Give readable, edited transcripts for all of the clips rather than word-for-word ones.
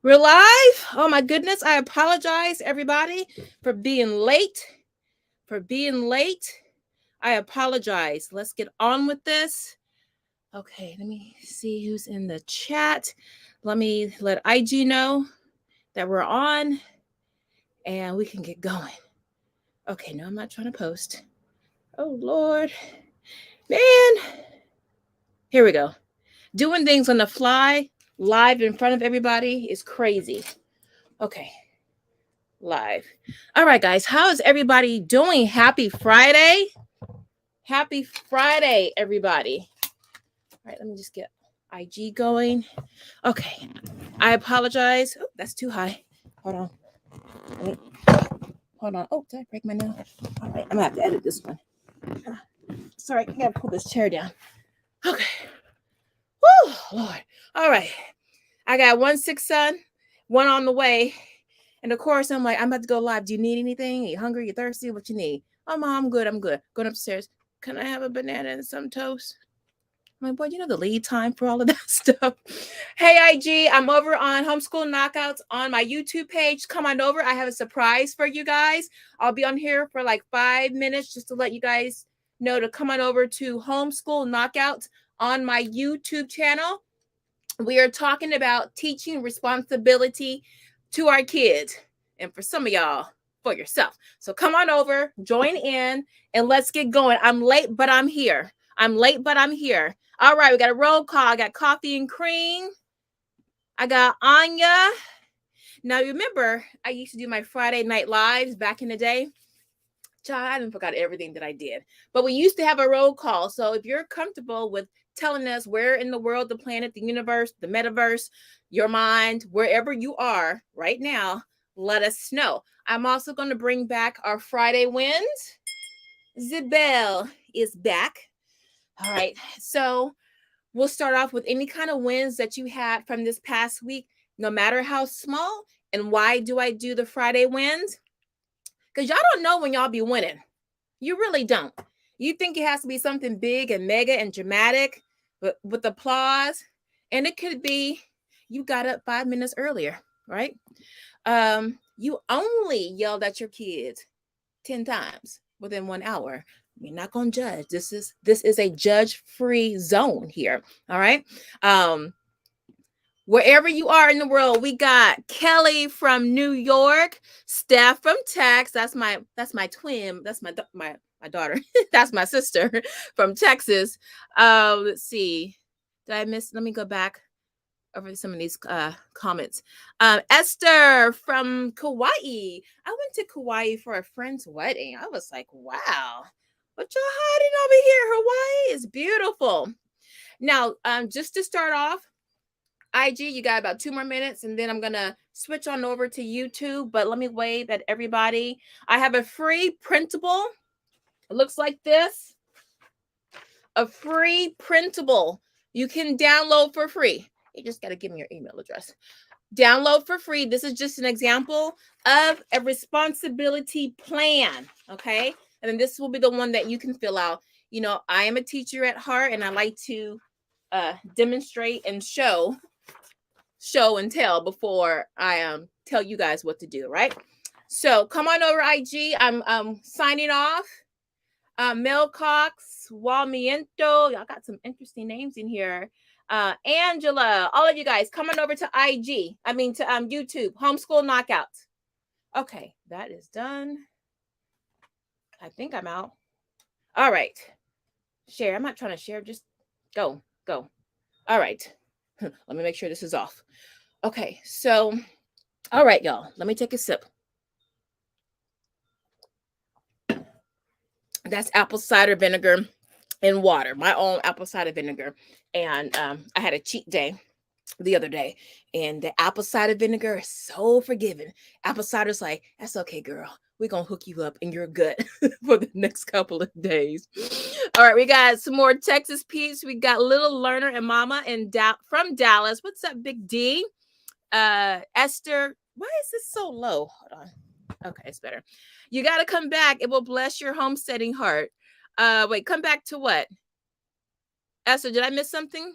We're live. Oh my goodness. I apologize, everybody, for being late. I apologize. Let's get on with this. Okay, let me see who's in the chat. Let me let IG know that we're on and we can get going. Okay, no, I'm not trying to post. Oh, Lord. Man. Here we go. Doing things on the fly, live in front of everybody is crazy. Okay. Live. All right, guys. How is everybody doing? Happy Friday. Happy Friday, everybody. All right, let me just get IG going. Okay. I apologize. Oh, that's too high. Hold on. Hold on. Oh, did I break my nail? All right, I'm going to have to edit this one. Sorry, I got to pull this chair down. Okay. Woo, Lord. All right. I got 1 6 son, one on the way. And of course, I'm like, I'm about to go live. Do you need anything? Are you hungry? You thirsty? What you need? Oh, Mom, I'm good. I'm good. Going upstairs. Can I have a banana and some toast? I'm like, boy, you know the lead time for all of that stuff. Hey, IG, I'm over on Homeschool Knockouts on my YouTube page. Come on over. I have a surprise for you guys. I'll be on here for like 5 minutes just to let you guys know to come on over to Homeschool Knockouts on my YouTube channel. We are talking about teaching responsibility to our kids, and for some of y'all, for yourself. So come on over, join in, and let's get going. I'm late, but I'm here. All right, we got a roll call. I got coffee and cream. I got Anya. Now, remember, I used to do my Friday night lives back in the day. Child, I didn't forgot everything that I did. But we used to have a roll call. So if you're comfortable with telling us where in the world, the planet, the universe, the metaverse, your mind, wherever you are right now, let us know. I'm also going to bring back our Friday wins. Zibel is back. All right. So we'll start off with any kind of wins that you had from this past week, no matter how small. And why do I do the Friday wins? Because y'all don't know when y'all be winning. You really don't. You think it has to be something big and mega and dramatic with applause. And it could be you got up 5 minutes earlier, right? You only yelled at your kids 10 times within 1 hour. We're not going to judge. This is a judge-free zone here. All right. Wherever you are in the world, we got Kelly from New York, Steph from Texas. That's my twin. That's my daughter. That's my sister from Texas. Let's see. Did I miss? Let me go back over some of these comments. Esther from Kauai. I went to Kauai for a friend's wedding. I was like, wow, what y'all hiding over here? Hawaii is beautiful. Now, just to start off, IG, you got about 2 more minutes, and then I'm going to switch on over to YouTube. But let me wave at everybody. I have a free printable. It looks like this. A free printable. You can download for free. You just got to give me your email address. Download for free. This is just an example of a responsibility plan. Okay. And then this will be the one that you can fill out. You know, I am a teacher at heart, and I like to demonstrate and show and tell before I tell you guys what to do, right? So come on over, IG. I'm signing off. Mel Cox, Walmiento. Y'all got some interesting names in here. Angela, all of you guys, come on over to YouTube, Homeschool Knockouts. Okay, that is done. I think I'm out. All right. Share. I'm not trying to share. Just go. All right. Let me make sure this is off. Okay, so, all right, y'all. Let me take a sip. That's apple cider vinegar and water, my own apple cider vinegar. And I had a cheat day the other day, and the apple cider vinegar is so forgiving. Apple cider's like, that's okay, girl. We're going to hook you up and you're good for the next couple of days. All right, we got some more Texas peeps. We got Little Learner and Mama from Dallas. What's up, Big D? Esther, why is this so low? Hold on. Okay, it's better. You got to come back. It will bless your homesteading heart. Wait, come back to what? Esther, did I miss something?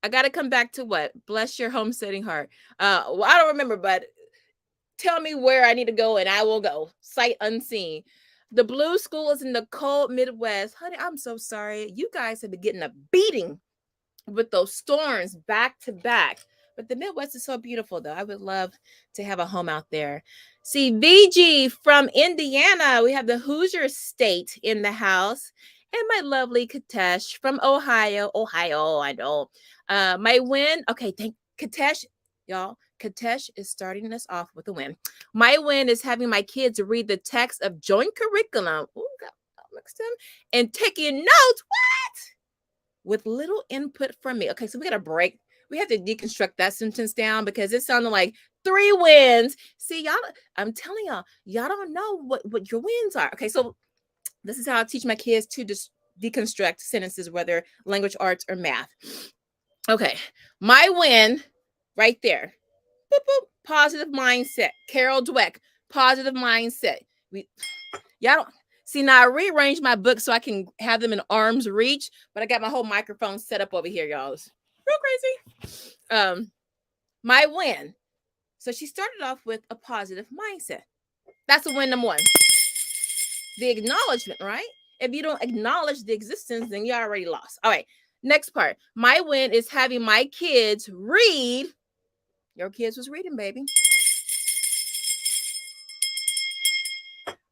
I got to come back to what? Bless your homesteading heart. Well, I don't remember, but tell me where I need to go and I will go. Sight unseen. The blue school is in the cold Midwest. Honey, I'm so sorry. You guys have been getting a beating with those storms back to back. But the Midwest is so beautiful, though. I would love to have a home out there. See, VG from Indiana. We have the Hoosier State in the house. And my lovely Katesh from Ohio. Ohio, I know. My win. Okay, thank Katesh, y'all. Katesh is starting us off with a win. My win is having my kids read the text of joint curriculum. Ooh, got mixed them and taking notes. What? With little input from me. Okay, so we got to break. We have to deconstruct that sentence down because it sounded like 3 wins. See, y'all, I'm telling y'all don't know what your wins are. Okay, so this is how I teach my kids to just deconstruct sentences, whether language arts or math. Okay, my win right there. Boop, boop, positive mindset. Carol Dweck, positive mindset. Y'all don't see now. I rearranged my books so I can have them in arm's reach, but I got my whole microphone set up over here, y'all. It's real crazy. My win. So she started off with a positive mindset. That's a win number 1. The acknowledgement, right? If you don't acknowledge the existence, then you already lost. All right. Next part. My win is having my kids read. Your kids was reading, baby.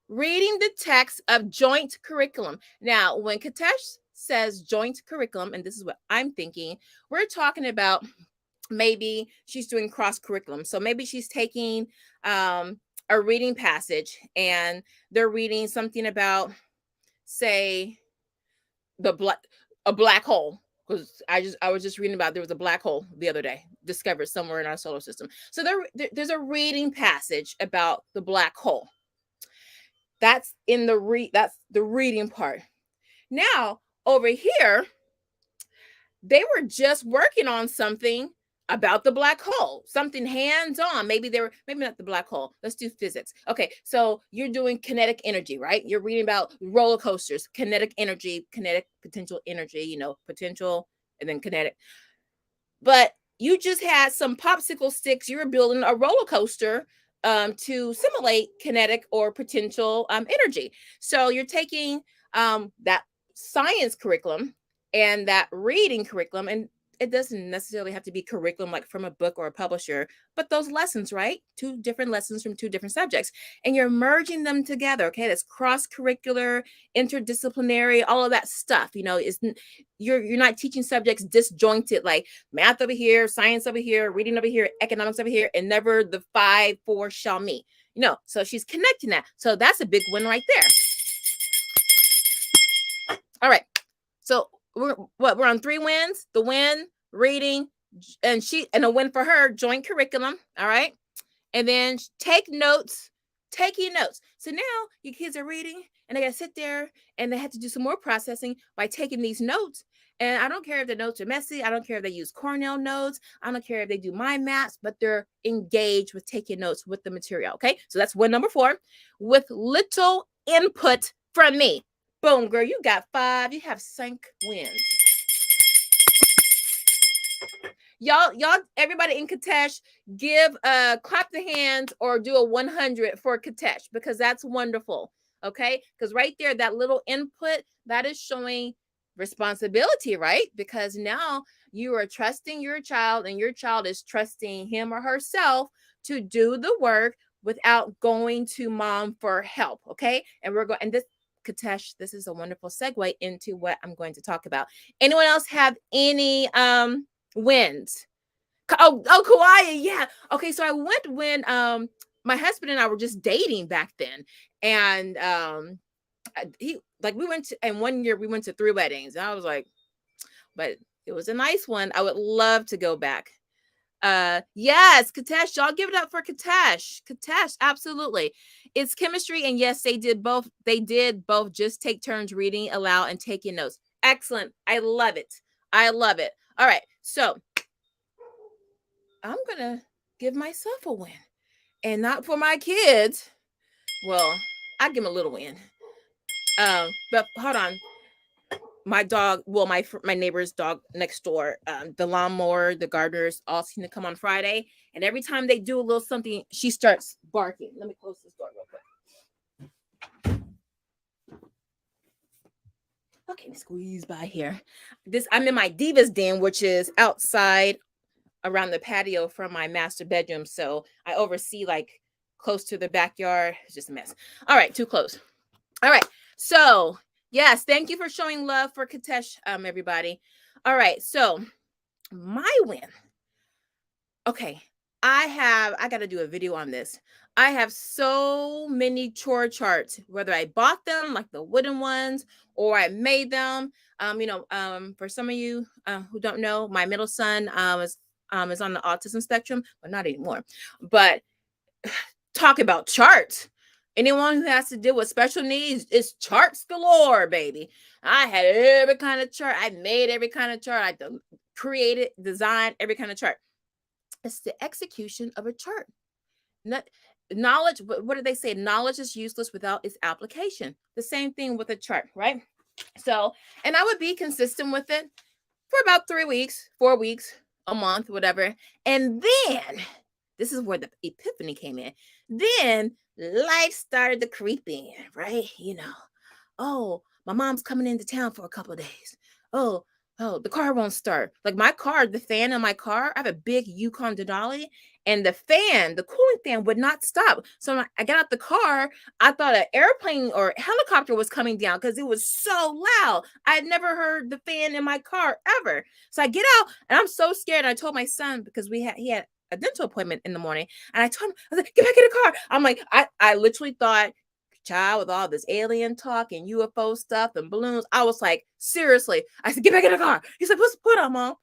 Reading the text of joint curriculum. Now, when Katesh says joint curriculum, and this is what I'm thinking, we're talking about maybe she's doing cross curriculum. So maybe she's taking a reading passage and they're reading something about, say, a black hole. Because I was just reading about there was a black hole the other day discovered somewhere in our solar system. So there's a reading passage about the black hole. That's in that's the reading part. Now, over here, they were just working on something about the black hole, something hands-on. Maybe not the black hole. Let's do physics. Okay, so you're doing kinetic energy, right? You're reading about roller coasters, kinetic energy, kinetic potential energy, potential and then kinetic. But you just had some popsicle sticks. You were building a roller coaster to simulate kinetic or potential energy. So you're taking that science curriculum and that reading curriculum, and it doesn't necessarily have to be curriculum like from a book or a publisher, but those lessons, right? 2 different lessons from 2 different subjects, and you're merging them together. Okay, that's cross-curricular, interdisciplinary, all of that stuff. You're not teaching subjects disjointed, like math over here, science over here, reading over here, economics over here, and never the 5 4 shall meet. So she's connecting that. So that's a big win right there. All right. So we're on 3 wins. The win, reading, and a win for her, joint curriculum. All right. And then taking notes. So now your kids are reading and they got to sit there and they have to do some more processing by taking these notes. And I don't care if the notes are messy. I don't care if they use Cornell notes. I don't care if they do mind maps, but they're engaged with taking notes with the material. Okay. So that's win number 4, with little input from me. Boom, girl, you got 5. You have 5 wins. Y'all, everybody in Katesh, give clap the hands or do a 100 for Katesh because that's wonderful. Okay, because right there, that little input, that is showing responsibility, right? Because now you are trusting your child and your child is trusting him or herself to do the work without going to mom for help. Okay, and we're going, and this, Katesh, this is a wonderful segue into what I'm going to talk about. Anyone else have any wins? Oh, Kauai, yeah. Okay, so I went when my husband and I were just dating back then, and we went to, and one year we went to 3 weddings, and I was like, but it was a nice one. I would love to go back. Yes, Katesh, y'all give it up for Katesh. Katesh, absolutely. It's chemistry, and yes, they did both just take turns reading aloud and taking notes. Excellent. I love it. All right, so I'm gonna give myself a win, and not for my kids. Well, I give them a little win. But hold on. my dog, well, my neighbor's dog next door, the lawnmower, the gardeners all seem to come on Friday, and every time they do a little something, she starts barking. Let me close this door real quick. Okay, squeeze by here. I'm in my Divas den, which is outside around the patio from my master bedroom. So I oversee like close to the backyard. It's just a mess. All right, too close. All right. So yes, thank you for showing love for Katesh, everybody. All right, so my win. Okay, I got to do a video on this. I have so many chore charts, whether I bought them, like the wooden ones, or I made them. For some of you who don't know, my middle son is on the autism spectrum, but not anymore. But talk about charts. Anyone who has to deal with special needs is charts galore, baby. I had every kind of chart. I made every kind of chart. I created, designed every kind of chart. It's the execution of a chart. Knowledge, what do they say? Knowledge is useless without its application. The same thing with a chart, right? So, and I would be consistent with it for about 3 weeks, 4 weeks, a month, whatever. And then, this is where the epiphany came in. Then life started to creep in, right? Oh, my mom's coming into town for a couple of days. Oh, the car won't start. Like my car, the fan in my car, I have a big Yukon Denali, and the cooling fan would not stop. So when I got out the car, I thought an airplane or helicopter was coming down because it was so loud. I had never heard the fan in my car ever. So I get out and I'm so scared. And I told my son, because he had a dental appointment in the morning, and I told him, I was like, get back in the car. I'm like, I literally thought, child, with all this alien talk and UFO stuff and balloons, I was like, seriously. I said, get back in the car. He said, put on, Mom.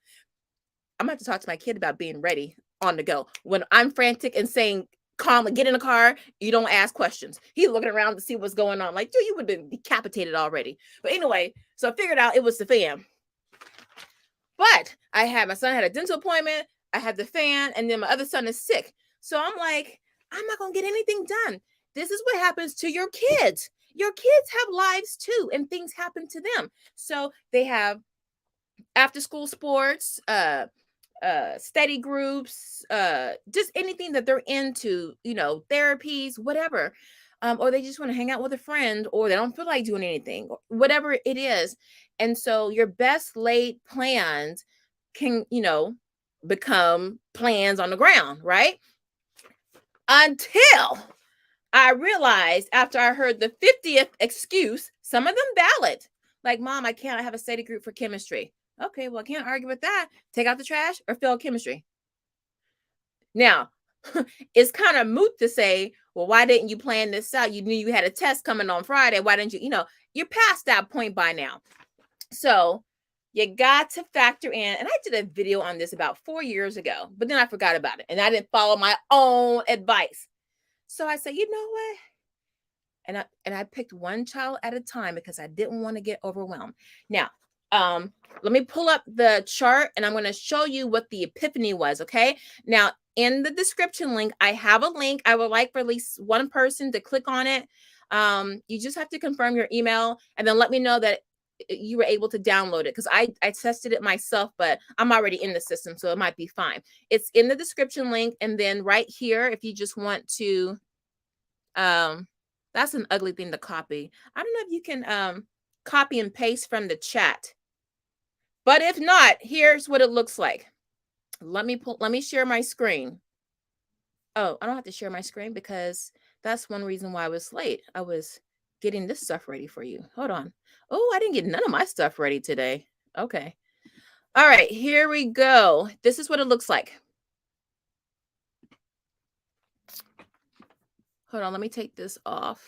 I'm gonna have to talk to my kid about being ready on the go. When I'm frantic and saying calmly, get in the car, you don't ask questions. He's looking around to see what's going on. Like, dude, you would have been decapitated already. But anyway, so I figured out it was the fan. But my son had a dental appointment, I had the fan, and then my other son is sick. So I'm like, I'm not gonna get anything done. This is what happens to your kids. Your kids have lives too, and things happen to them. So they have after school sports, study groups, just anything that they're into, therapies, whatever. Or they just want to hang out with a friend, or they don't feel like doing anything, whatever it is. And so your best laid plans can, become plans on the ground, right? Until I realized after I heard the 50th excuse, some of them valid. Like, Mom, I can't have a study group for chemistry. Okay, well, I can't argue with that. Take out the trash or fail chemistry. Now, it's kind of moot to say, well, why didn't you plan this out? You knew you had a test coming on Friday. Why didn't you, you're past that point by now. So you got to factor in, and I did a video on this about 4 years ago, but then I forgot about it and I didn't follow my own advice. So I said, you know what? And I picked one child at a time because I didn't want to get overwhelmed. Now, let me pull up the chart and I'm going to show you what the epiphany was. Okay. Now, in the description link, I have a link. I would like for at least one person to click on it. You just have to confirm your email and then let me know that you were able to download it, because I tested it myself, but I'm already in the system, so it might be fine. It's in the description link, and then right here, if you just want to, that's an ugly thing to copy. I don't know if you can copy and paste from the chat, but if not, here's what it looks like. Let me share my screen. Oh, I don't have to share my screen because that's one reason why I was late. I was getting this stuff ready for you. Hold on. Oh, I didn't get none of my stuff ready today. Okay. All right, here we go. This is what it looks like. Hold on, let me take this off.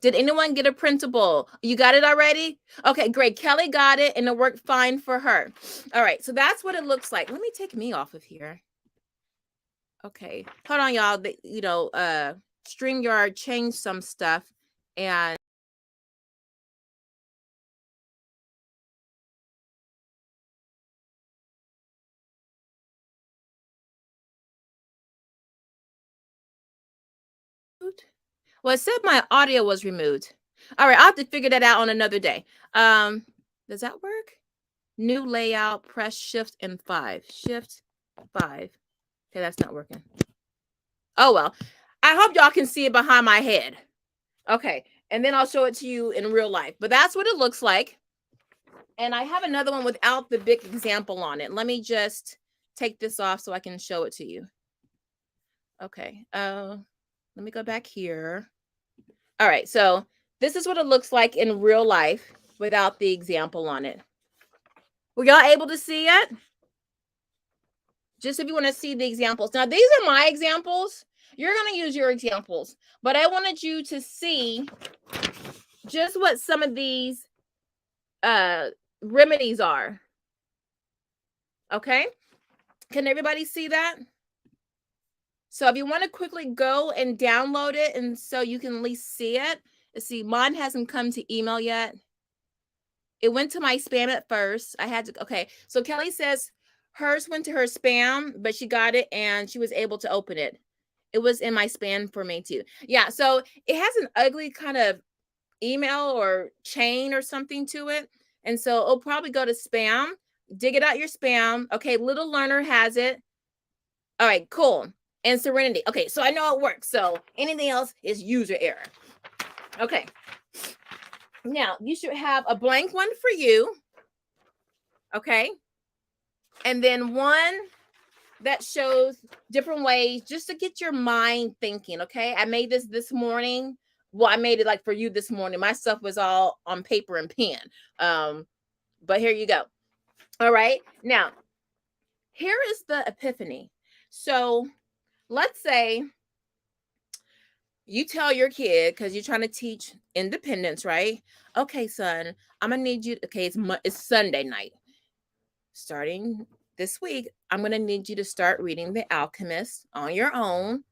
Did anyone get a printable? You got it already? Okay, great. Kelly got it and it worked fine for her. All right, so that's what it looks like. Let me take me off of here. Okay, hold on, y'all. StreamYard changed some stuff and well, it said my audio was removed. All right, I'll have to figure that out on another day. Does that work? New layout, press shift and 5. Shift 5. Okay, that's not working. Oh, well. I hope y'all can see it behind my head. Okay, and then I'll show it to you in real life. But that's what it looks like. And I have another one without the big example on it. Let me just take this off so I can show it to you. Okay, let me go back here. All right, so this is what it looks like in real life without the example on it. Were y'all able to see it? Just if you want to see the examples. Now, these are my examples. You're going to use your examples. But I wanted you to see just what some of these remedies are. Okay? Can everybody see that? So if you want to quickly go and download it and so you can at least see it. Let's see, mine hasn't come to email yet. It went to my spam at first. I had to, okay. So Kelly says hers went to her spam, but she got it and she was able to open it. It was in my spam for me too. Yeah, so it has an ugly kind of email or chain or something to it. And so it'll probably go to spam. Dig it out your spam. Okay, Little Learner has it. All right, cool. And Serenity. Okay, so I know it works. So anything else is user error. Okay. Now, you should have a blank one for you. Okay. And then one that shows different ways just to get your mind thinking. Okay. I made this morning. Well, I made it like for you this morning. My stuff was all on paper and pen. But here you go. All right. Now, here is the epiphany. So let's say you tell your kid, because you're trying to teach independence, right? Okay, son, I'm going to need you. Okay, it's Sunday night. Starting this week, I'm going to need you to start reading The Alchemist on your own.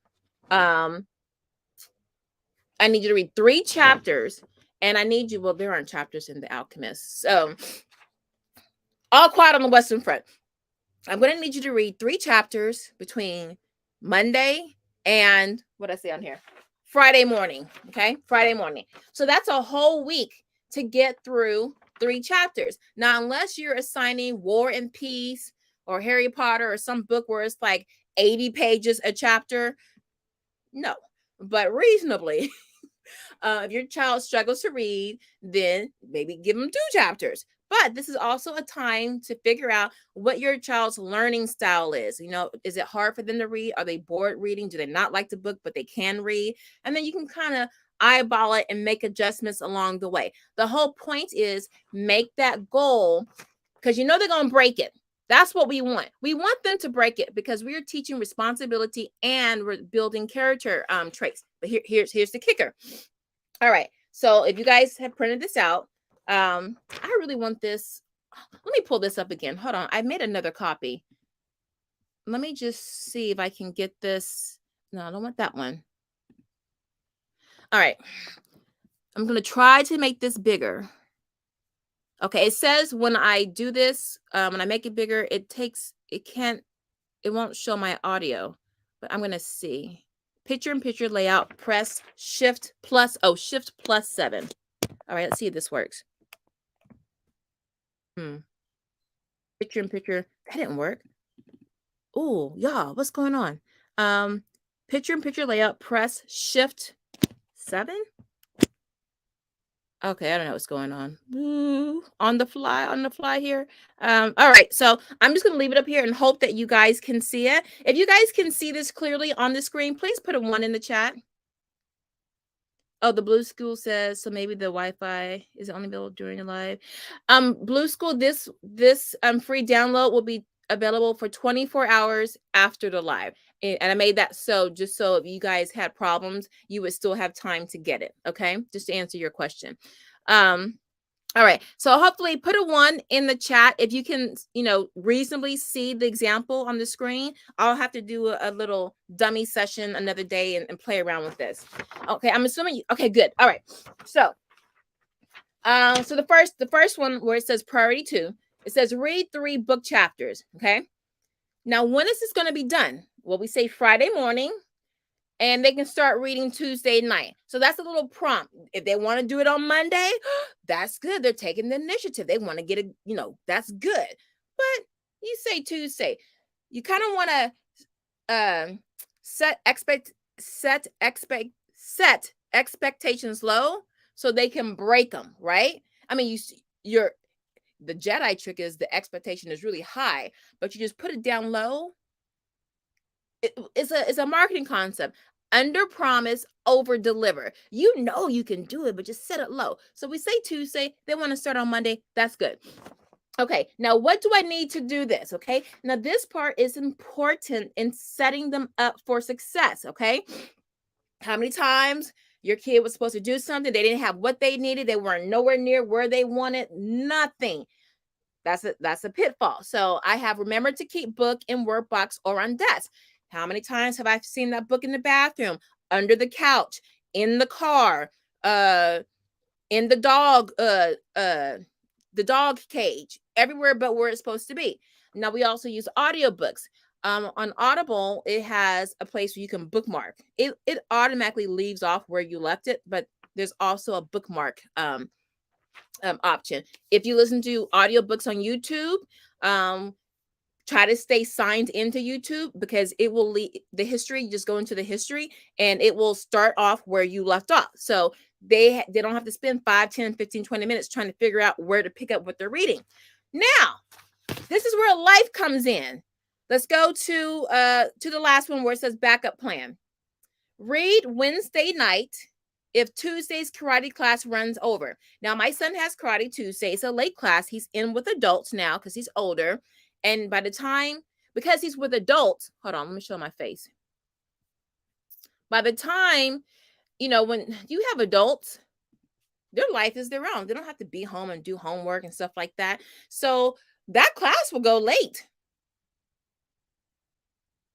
I need you to read 3 chapters. And I need you, well, there aren't chapters in The Alchemist. So, all quiet on the Western Front. I'm going to need you to read 3 chapters between Monday and, what I say on here? Friday morning, okay? Friday morning. So that's a whole week to get through 3 chapters. Now, unless you're assigning War and Peace or Harry Potter or some book where it's like 80 pages a chapter, no. But reasonably, if your child struggles to read, then maybe give them 2 chapters. But this is also a time to figure out what your child's learning style is. You know, is it hard for them to read? Are they bored reading? Do they not like the book, but they can read? And then you can kind of eyeball it and make adjustments along the way. The whole point is make that goal because you know they're going to break it. That's what we want. We want them to break it because we are teaching responsibility and we're building character traits. But here's the kicker. All right. So if you guys have printed this out, I really want this. Let me pull this up again. Hold on. I made another copy. Let me just see if I can get this. No, I don't want that one. All right. I'm going to try to make this bigger. Okay. It says when I do this, when I make it bigger, it won't show my audio, but I'm going to see. Picture-in-picture layout, press shift plus 7. All right. Let's see if this works. Picture-in-picture. That didn't work. Oh, y'all, what's going on? Picture-in-picture layout, press shift 7. Okay, I don't know what's going on. Ooh, on the fly here. All right, so I'm just gonna leave it up here and hope that you guys can see it. If you guys can see this clearly on the screen, please put a 1 in the chat. Oh, the Blue School says, so maybe the Wi-Fi is only available during the live. Blue School, this free download will be available for 24 hours after the live. And I made that just so if you guys had problems, you would still have time to get it. Okay, just to answer your question. All right, so hopefully put a 1 in the chat if you can, reasonably see the example on the screen. I'll have to do a little dummy session another day and play around with this. Okay, I'm assuming. Okay, good. All right, so the first one where it says priority 2, it says read 3 book chapters. Okay, now when is this going to be done? Well, we say Friday morning, and they can start reading Tuesday night. So that's a little prompt. If they want to do it on Monday, that's good. They're taking the initiative. They want to get it, that's good. But you say Tuesday, you kind of want to set expectations low so they can break them, right? I mean, the Jedi trick is the expectation is really high, but you just put it down low. It's a marketing concept. Under promise, over deliver. You know you can do it, but just set it low. So we say Tuesday, they want to start on Monday. That's good. Okay, now what do I need to do this? Okay, now this part is important in setting them up for success. Okay, how many times your kid was supposed to do something, they didn't have what they needed, they weren't nowhere near where they wanted, nothing. That's a pitfall. So I have remembered to keep book in workbox or on desk. How many times have I seen that book in the bathroom, under the couch, in the car, in the dog cage, everywhere but where it's supposed to be. Now we also use audiobooks. On Audible, it has a place where you can bookmark. It automatically leaves off where you left it, but there's also a bookmark option. If you listen to audiobooks on YouTube, try to stay signed into YouTube, because it will lead the history. You just go into the history and it will start off where you left off. So they don't have to spend 5, 10, 15, 20 minutes trying to figure out where to pick up what they're reading. Now, this is where life comes in. Let's go to the last one where it says backup plan. Read Wednesday night if Tuesday's karate class runs over. Now, my son has karate Tuesday. It's a late class. He's in with adults now because he's older. And by the time, because he's with adults, hold on, let me show my face. By the time, when you have adults, their life is their own. They don't have to be home and do homework and stuff like that. So that class will go late.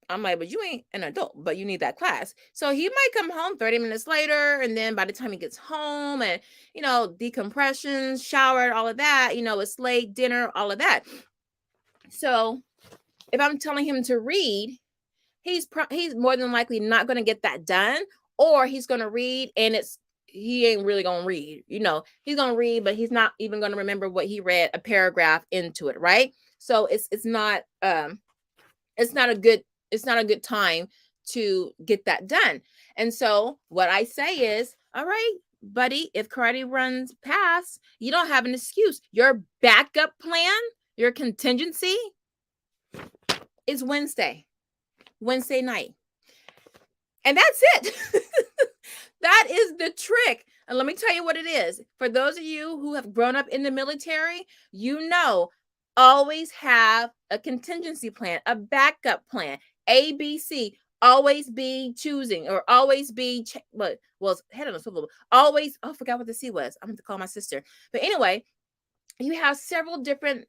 I'm like, but you ain't an adult, but you need that class. So he might come home 30 minutes later. And then by the time he gets home and, decompression, showered, all of that, it's late, dinner, all of that. So if I'm telling him to read, he's more than likely not going to get that done, or he's going to read and he ain't really going to read. He's going to read, but he's not even going to remember what he read a paragraph into it. Right. So it's not a good time to get that done. And so what I say is, all right, buddy, if karate runs past, you don't have an excuse. Your backup plan, your contingency is Wednesday night. And that's it. That is the trick. And let me tell you what it is. For those of you who have grown up in the military, always have a contingency plan, a backup plan, ABC. Always be choosing, or always be head on a swivel. Always, I forgot what the C was. I'm going to call my sister. But anyway, you have several different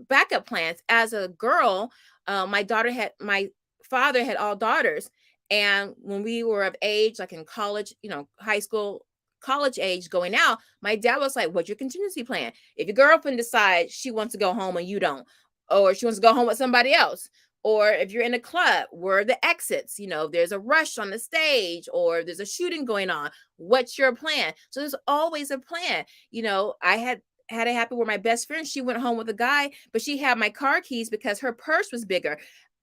backup plans. As a girl, my father had all daughters. And when we were of age, like in college, high school, college age going out, my dad was like, what's your contingency plan? If your girlfriend decides she wants to go home and you don't, or she wants to go home with somebody else, or if you're in a club, where are the exits? There's a rush on the stage, or there's a shooting going on. What's your plan? So there's always a plan. I had it happen where my best friend, she went home with a guy, but she had my car keys because her purse was bigger.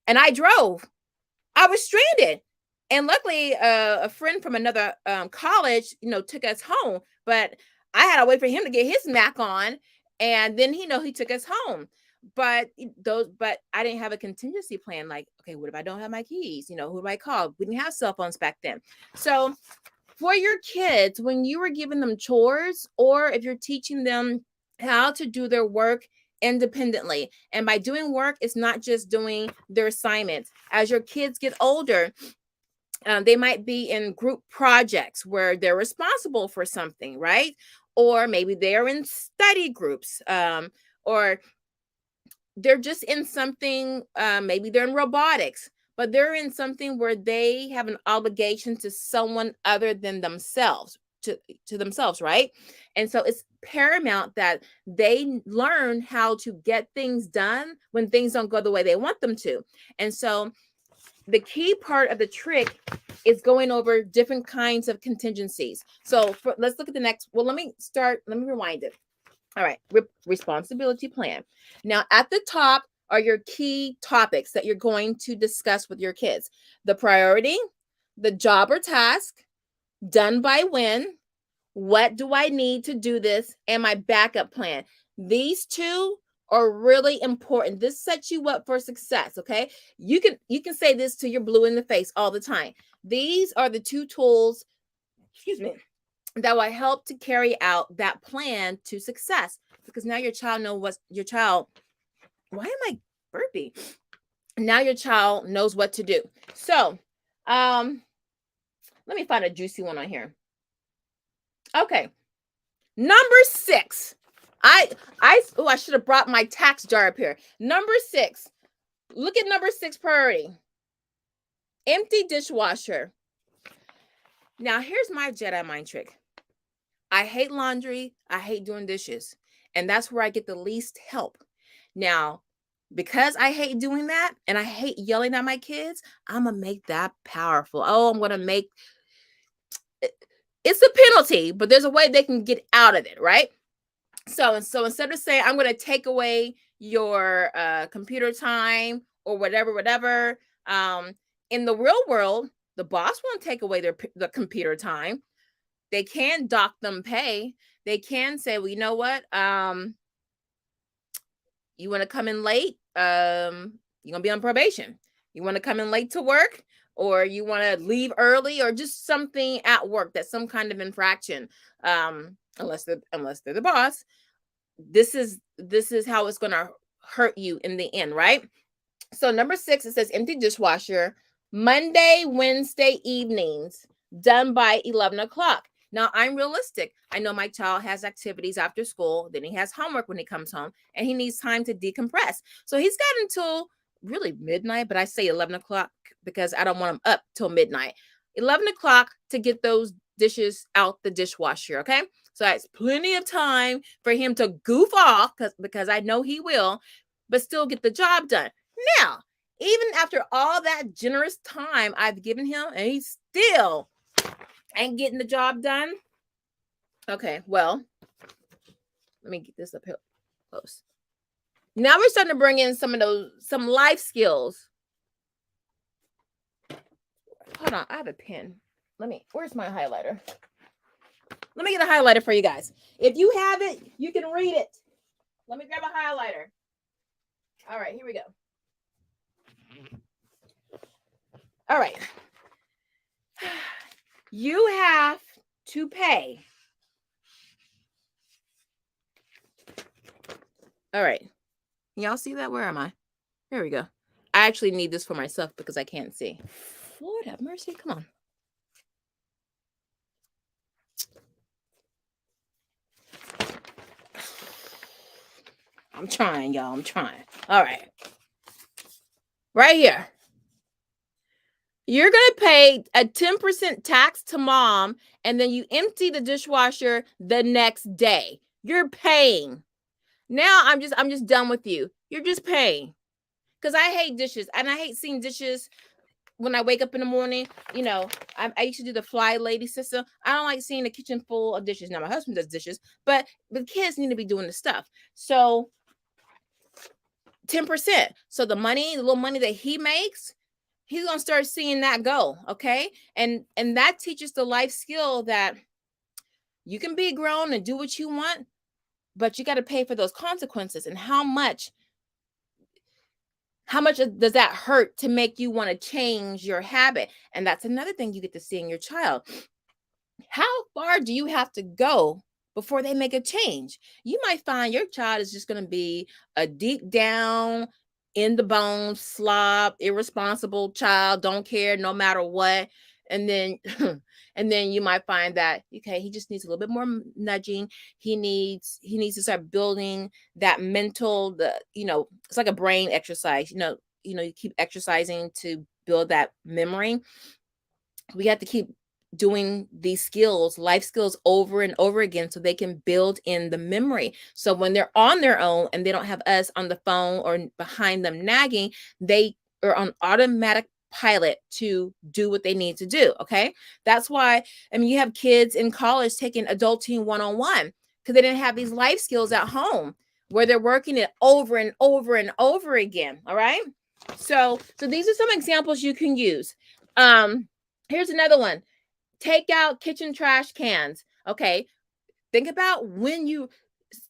And I drove. I was stranded. And luckily, a friend from another college, took us home. But I had to wait for him to get his Mac on. And then he took us home. But I didn't have a contingency plan. Like, okay, what if I don't have my keys? Who do I call? We didn't have cell phones back then. So for your kids, when you were giving them chores, or if you're teaching them how to do their work independently, and by doing work, it's not just doing their assignments. As your kids get older, they might be in group projects where they're responsible for something, right? Or maybe they're in study groups, or they're just in something, maybe they're in robotics, but they're in something where they have an obligation to someone other than themselves, to themselves, right? And so it's paramount that they learn how to get things done when things don't go the way they want them to. And so the key part of the trick is going over different kinds of contingencies. So let's look at the next. Well, let me rewind it. All right, responsibility plan. Now, at the top are your key topics that you're going to discuss with your kids. The priority, the job or task, done by when, what do I need to do this, and my backup plan. These two are really important. This sets you up for success, okay? You can say this to your blue in the face all the time. These are the two tools, that will help to carry out that plan to success, because now your child knows why am I burpy? Now your child knows what to do. So, let me find a juicy one on here. Okay. Number 6. I should have brought my tax jar up here. Number 6. Look at number 6 priority. Empty dishwasher. Now, here's my Jedi mind trick. I hate laundry. I hate doing dishes. And that's where I get the least help. Now, because I hate doing that and I hate yelling at my kids, I'm going to make that powerful. Oh, I'm going to make... It's a penalty, but there's a way they can get out of it, right? So instead of saying, I'm going to take away your computer time or whatever, in the real world, the boss won't take away the computer time. They can dock them pay. They can say, well, you know what? You want to come in late? You're going to be on probation. You want to come in late to work? Or you want to leave early, or just something at work that's some kind of infraction. Unless they're the boss. This is how it's going to hurt you in the end, right? So number 6, it says empty dishwasher, Monday, Wednesday evenings, done by 11 o'clock. Now, I'm realistic. I know my child has activities after school. Then he has homework when he comes home, and he needs time to decompress. So he's got until really midnight, but I say 11 o'clock because I don't want him up till midnight. 11 o'clock to get those dishes out the dishwasher, okay? So that's plenty of time for him to goof off, because I know he will, but still get the job done. Now, even after all that generous time I've given him, and he still ain't getting the job done. Okay, well, let me get this up here close. Now we're starting to bring in some life skills. Hold on, I have a pen. Where's my highlighter? Let me get a highlighter for you guys. If you have it, you can read it. Let me grab a highlighter. All right, here we go. All right. You have to pay. All right. Y'all see that? Where am I? Here we go. I actually need this for myself because I can't see. Lord have mercy. Come on. I'm trying, y'all. I'm trying. All right. Right here. You're going to pay a 10% tax to mom, and then you empty the dishwasher the next day. You're paying. Now I'm just done with you. You're just paying. Because I hate dishes, and I hate seeing dishes when I wake up in the morning. You know, I used to do the fly lady system. I don't like seeing the kitchen full of dishes. Now my husband does dishes, but the kids need to be doing the stuff. So 10%. So the little money that he makes, he's going to start seeing that go. Okay. And that teaches the life skill that you can be grown and do what you want, but you got to pay for those consequences. And how much does that hurt to make you want to change your habit? And that's another thing you get to see in your child. How far do you have to go before they make a change? You might find your child is just going to be a deep down, in the bones, slob, irresponsible child, don't care no matter what. And then you might find that, okay, he just needs a little bit more nudging. He needs to start building that mental, it's like a brain exercise. You keep exercising to build that memory. We have to keep doing these skills, life skills, over and over again, so they can build in the memory. So when they're on their own and they don't have us on the phone or behind them nagging, they are on automatic pilot to do what they need to do. Okay. That's why, I mean, you have kids in college taking adulting 101 because they didn't have these life skills at home where they're working it over and over and over again. All right. So these are some examples you can use. Here's another one. Take out kitchen trash cans. Okay. Think about when you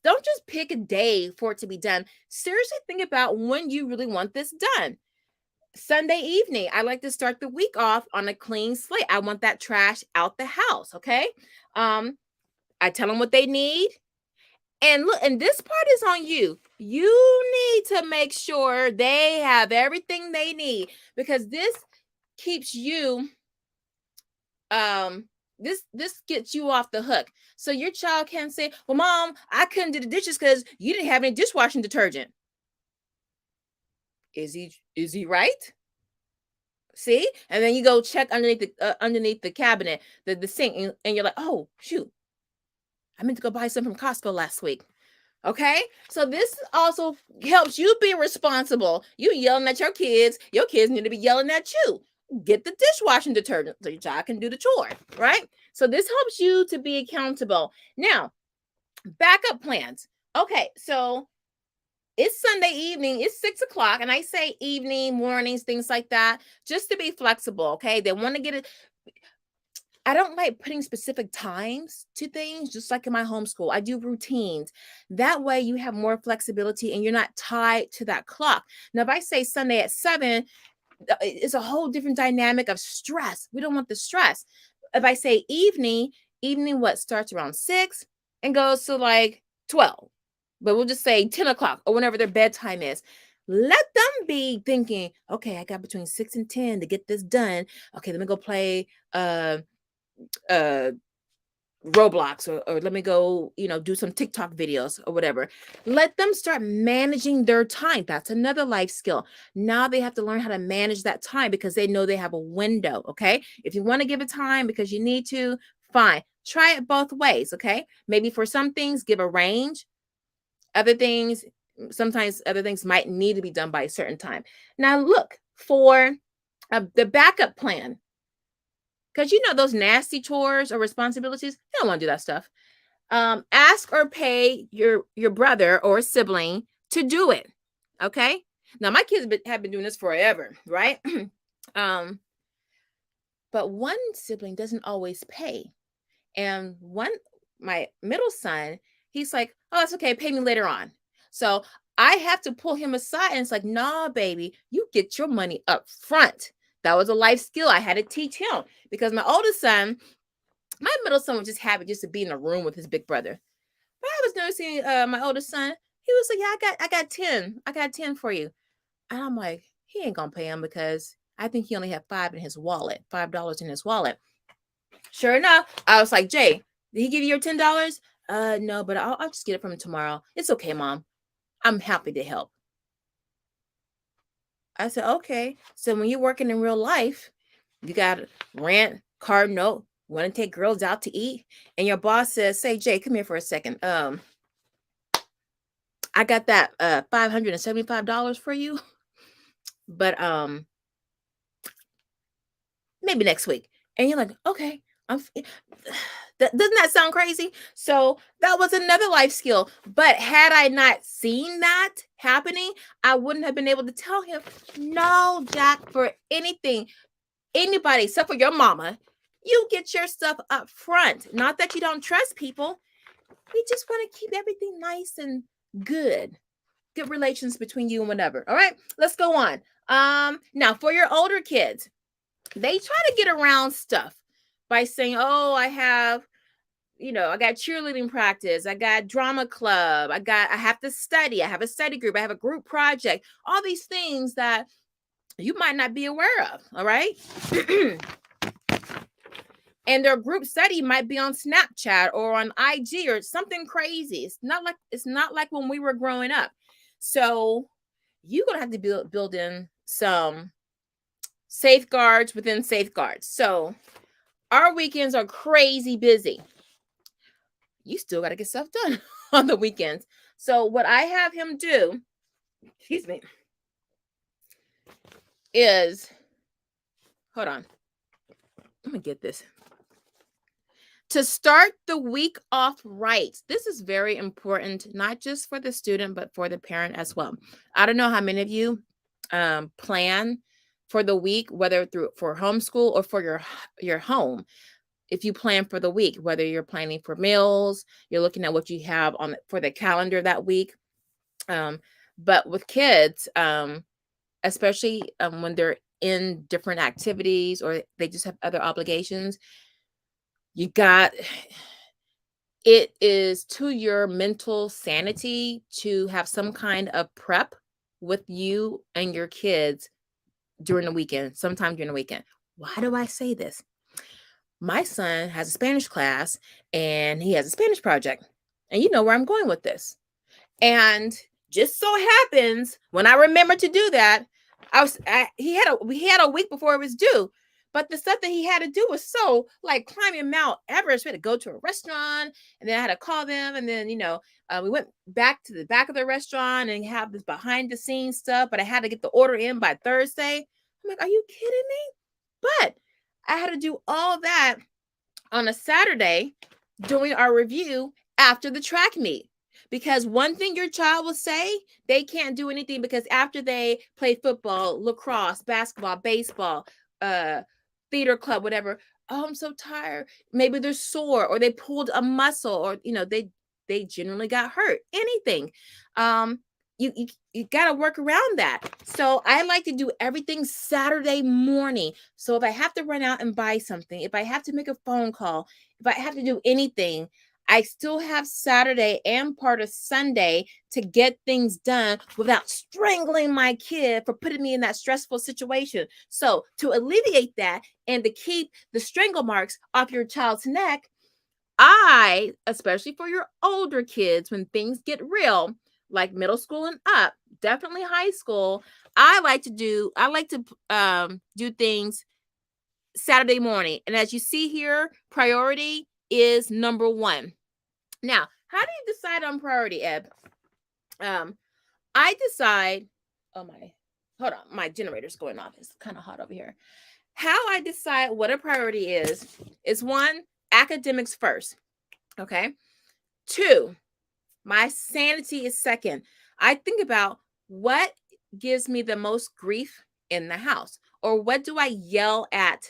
don't just pick a day for it to be done. Seriously, think about when you really want this done. Sunday evening, I like to start the week off on a clean slate. I want that trash out the house. Okay. I tell them what they need. And look, and this part is on you. You need to make sure they have everything they need because this keeps you, this gets you off the hook. So your child can say, well, Mom, I couldn't do the dishes because you didn't have any dishwashing detergent. Is he right? See? And then you go check underneath the cabinet, the sink, and you're like, oh, shoot. I meant to go buy some from Costco last week. Okay. So this also helps you be responsible. You yelling at your kids need to be yelling at you. Get the dishwashing detergent so your child can do the chore, right? So this helps you to be accountable. Now, backup plans. Okay, so it's Sunday evening, it's 6:00, and I say evening, mornings, things like that, just to be flexible. Okay, they want to get it. I don't like putting specific times to things, just like in my homeschool. I do routines. That way you have more flexibility and you're not tied to that clock. Now, if I say Sunday at 7, it's a whole different dynamic of stress. We don't want the stress. If I say evening what starts around 6 and goes to like 12, but we'll just say 10 o'clock or whenever their bedtime is. Let them be thinking, okay, I got between 6 and 10 to get this done. Okay, let me go play Roblox or let me go, do some TikTok videos or whatever. Let them start managing their time. That's another life skill. Now they have to learn how to manage that time because they know they have a window. Okay. If you want to give it time because you need to, fine. Try it both ways. Okay. Maybe for some things, give a range. Sometimes other things might need to be done by a certain time. Now look for the backup plan. Because those nasty chores or responsibilities, you don't want to do that stuff. Ask or pay your brother or sibling to do it. Okay. Now my kids have been doing this forever, right? But one sibling doesn't always pay, and my middle son, he's like, "Oh, that's okay. Pay me later on." So I have to pull him aside, and it's like, "Nah, baby, you get your money up front." That was a life skill I had to teach him because my oldest son, my middle son was just happy just to be in a room with his big brother. But I was noticing my oldest son, he was like, yeah, I got 10. I got 10 for you. And I'm like, he ain't going to pay him because I think he only had $5 in his wallet. Sure enough, I was like, Jay, did he give you your $10? No, but I'll just get it from him tomorrow. It's okay, Mom. I'm happy to help. I said, okay. So when you're working in real life, you got rent, car note, want to take girls out to eat, and your boss says, say, Jay, come here for a second. I got that $575 for you, but maybe next week. And you're like, okay, doesn't that sound crazy? So that was another life skill. But had I not seen that happening, I wouldn't have been able to tell him, no, Jack, for anything, anybody except for your mama, you get your stuff up front. Not that you don't trust people. We just want to keep everything nice and good. Good relations between you and whatever. All right, let's go on. Now for your older kids, they try to get around stuff by saying, oh, I have, I got cheerleading practice, I got drama club, I have to study, I have a study group, I have a group project, all these things that you might not be aware of. All right. And their group study might be on Snapchat or on IG or something crazy. It's not like when we were growing up. So you're going to have to build in some safeguards within safeguards. So our weekends are crazy busy. You still got to get stuff done on the weekends. So what I have him do, excuse me, is hold on. Let me get this. To start the week off right. This is very important, not just for the student, but for the parent as well. I don't know how many of you plan for the week, whether for homeschool or for your home. If you plan for the week, whether you're planning for meals, you're looking at what you have for the calendar that week. But with kids, especially when they're in different activities or they just have other obligations, it is to your mental sanity to have some kind of prep with you and your kids during the weekend, sometime during the weekend. Why do I say this? My son has a Spanish class and he has a Spanish project. And you know where I'm going with this. And just so happens when I remember to do that, we had a week before it was due. But the stuff that he had to do was so like climbing Mount Everest. We had to go to a restaurant and then I had to call them. And then, we went back to the back of the restaurant and have this behind the scenes stuff. But I had to get the order in by Thursday. I'm like, are you kidding me? But I had to do all that on a Saturday doing our review after the track meet. Because one thing your child will say, they can't do anything because after they play football, lacrosse, basketball, baseball, theater club, whatever, oh, I'm so tired. Maybe they're sore or they pulled a muscle or, they generally got hurt. Anything. You got to work around that. So I like to do everything Saturday morning. So if I have to run out and buy something, if I have to make a phone call, if I have to do anything, I still have Saturday and part of Sunday to get things done without strangling my kid for putting me in that stressful situation. So to alleviate that and to keep the strangle marks off your child's neck, especially for your older kids, when things get real, like middle school and up, definitely high school, I like to do things Saturday morning. And as you see here, priority is number 1. Now, how do you decide on priority, Eb? I decide, hold on, my generator's going off. It's kind of hot over here. How I decide what a priority is 1, academics first. Okay. 2, my sanity is second. I think about what gives me the most grief in the house, or what do I yell at,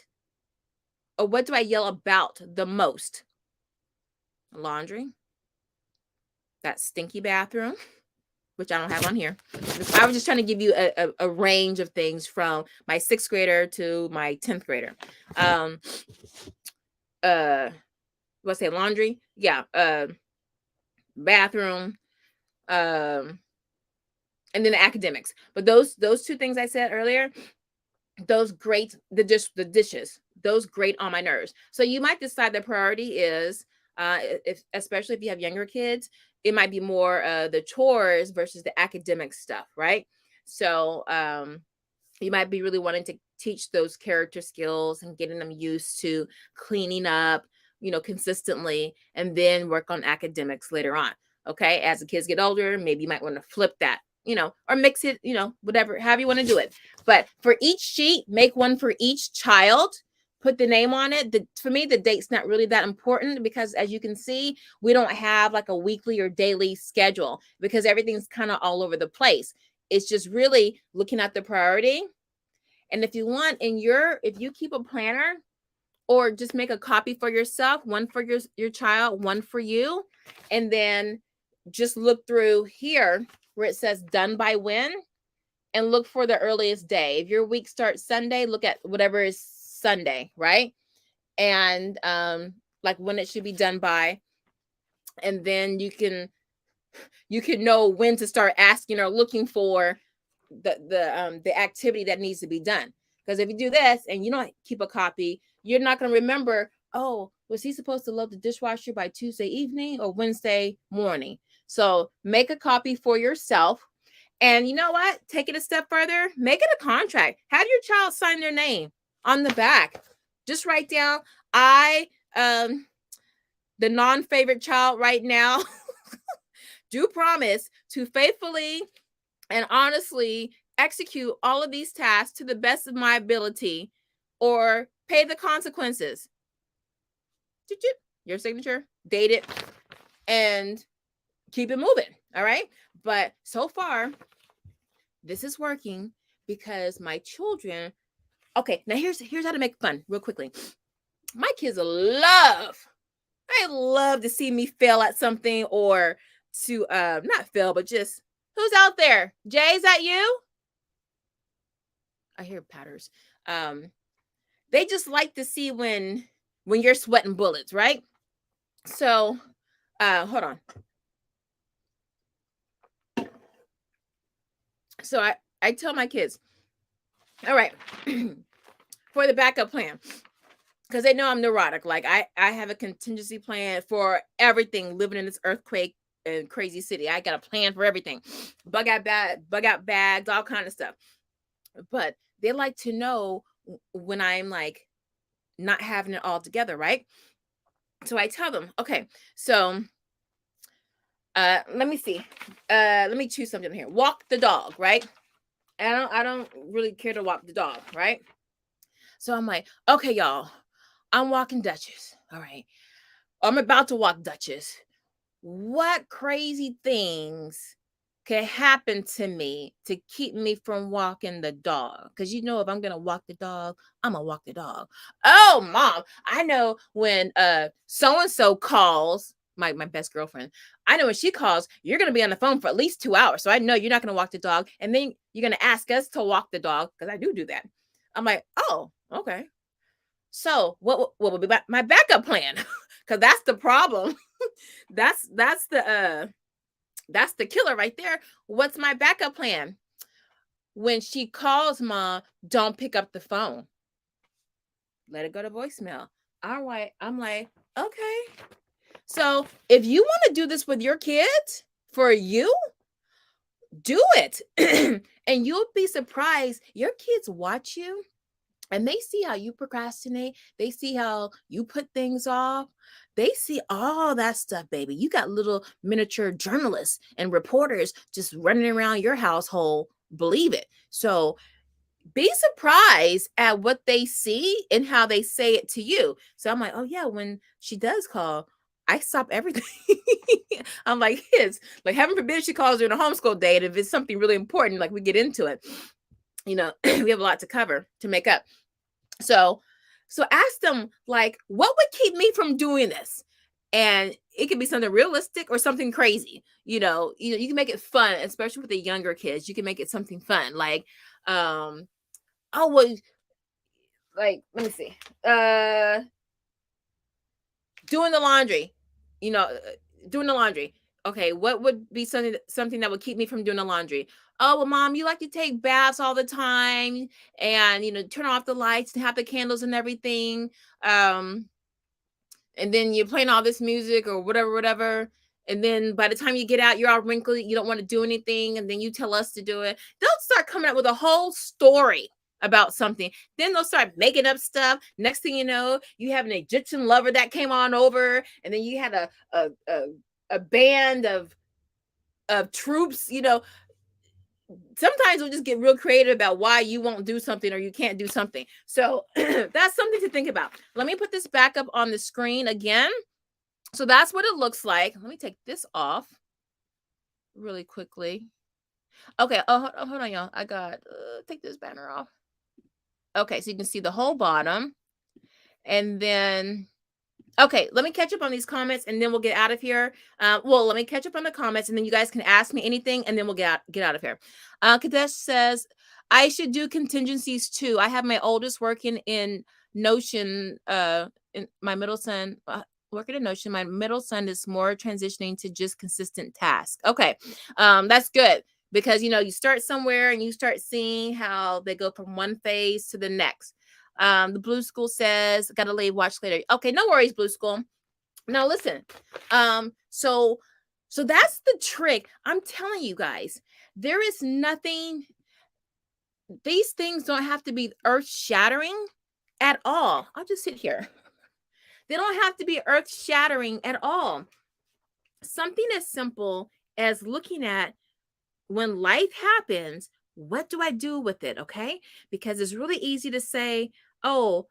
or what do I yell about the most? Laundry, that stinky bathroom, which I don't have on here. I was just trying to give you a range of things from my 6th grader to my 10th grader. What's say laundry? Yeah. Bathroom, and then the academics. But those 2 things I said earlier, those grate the dishes, those grate on my nerves. So you might decide the priority is, especially if you have younger kids, it might be more the chores versus the academic stuff, right? So you might be really wanting to teach those character skills and getting them used to cleaning up, consistently, and then work on academics later on. Okay. As the kids get older, maybe you might want to flip that, or mix it, whatever, however you want to do it. But for each sheet, make one for each child, put the name on it. For me, the date's not really that important because as you can see, we don't have like a weekly or daily schedule because everything's kind of all over the place. It's just really looking at the priority. And if you want, if you keep a planner, or just make a copy for yourself, one for your child, one for you, and then just look through here where it says done by when, and look for the earliest day. If your week starts Sunday, look at whatever is Sunday, right? And like when it should be done by, and then you can know when to start asking or looking for the activity that needs to be done. Because if you do this and you don't keep a copy, you're not going to remember, oh, was he supposed to load the dishwasher by Tuesday evening or Wednesday morning? So make a copy for yourself. And you know what? Take it a step further. Make it a contract. Have your child sign their name on the back. Just write down, the non-favorite child right now, do promise to faithfully and honestly execute all of these tasks to the best of my ability or pay the consequences. Your signature, date it, and keep it moving. All right. But so far, this is working because my children. Okay, now here's how to make fun real quickly. My kids love to see me fail at something, or to not fail, but just, who's out there? Jay, is that you? I hear patters. They just like to see when you're sweating bullets, right? So hold on. So I tell my kids, all right, for the backup plan, because they know I'm neurotic. Like I have a contingency plan for everything, living in this earthquake and crazy city. I got a plan for everything. Bug out bags, all kind of stuff. But they like to know when I'm like not having it all together, right? So I tell them, okay, so let me see. Let me choose something here. Walk the dog, right? I don't really care to walk the dog, right? So I'm like, okay, y'all, I'm walking Duchess. All right. I'm about to walk Duchess. What crazy things can happen to me to keep me from walking the dog? Because if I'm gonna walk the dog, I'm gonna walk the dog. Oh, Mom, I know when so-and-so calls, my best girlfriend, I know when she calls, you're gonna be on the phone for at least 2 hours. So I know you're not gonna walk the dog. And then you're gonna ask us to walk the dog, because I do that. I'm like, oh, okay. So what would be my backup plan? Because that's the problem. that's the killer right there. What's my backup plan? When she calls, Mom, don't pick up the phone. Let it go to voicemail. All right. I'm like, okay. So if you want to do this with your kids, for you, do it. And you'll be surprised. Your kids watch you, and they see how you procrastinate. They see how you put things off. They see all that stuff, baby. You got little miniature journalists and reporters just running around your household. Believe it. So be surprised at what they see and how they say it to you. So I'm like, oh yeah, when she does call, I stop everything. I'm like, kids, like, heaven forbid she calls during a homeschool day. And if it's something really important, like we get into it, we have a lot to cover, to make up. So ask them, like, what would keep me from doing this? And it could be something realistic or something crazy. You can make it fun, especially with the younger kids. You can make it something fun, like, oh, well, like, let me see, doing the laundry. Doing the laundry. Okay, what would be something that would keep me from doing the laundry? Oh, well, Mom, you like to take baths all the time, and turn off the lights and have the candles and everything. And then you're playing all this music or whatever. And then by the time you get out, you're all wrinkly. You don't want to do anything. And then you tell us to do it. They'll start coming up with a whole story about something. Then they'll start making up stuff. Next thing you know, you have an Egyptian lover that came on over. And then you had a band of troops. Sometimes we'll just get real creative about why you won't do something or you can't do something. So that's something to think about. Let me put this back up on the screen again. So that's what it looks like. Let me take this off really quickly. Okay. Oh, hold on, y'all. I got take this banner off. Okay, so you can see the whole bottom. And then, okay, let me catch up on these comments and then we'll get out of here. Let me catch up on the comments and then you guys can ask me anything and then we'll get out of here. Kadesh says, I should do contingencies too. I have my oldest working in Notion, in my middle son working in Notion. My middle son is more transitioning to just consistent tasks. Okay, that's good. Because, you start somewhere and you start seeing how they go from one phase to the next. The Blue School says, got to leave, watch later. Okay, no worries, Blue School. Now, listen. So that's the trick. I'm telling you guys, there is nothing. These things don't have to be earth-shattering at all. I'll just sit here. They don't have to be earth-shattering at all. Something as simple as looking at, when life happens, what do I do with it? Okay. Because it's really easy to say, Oh,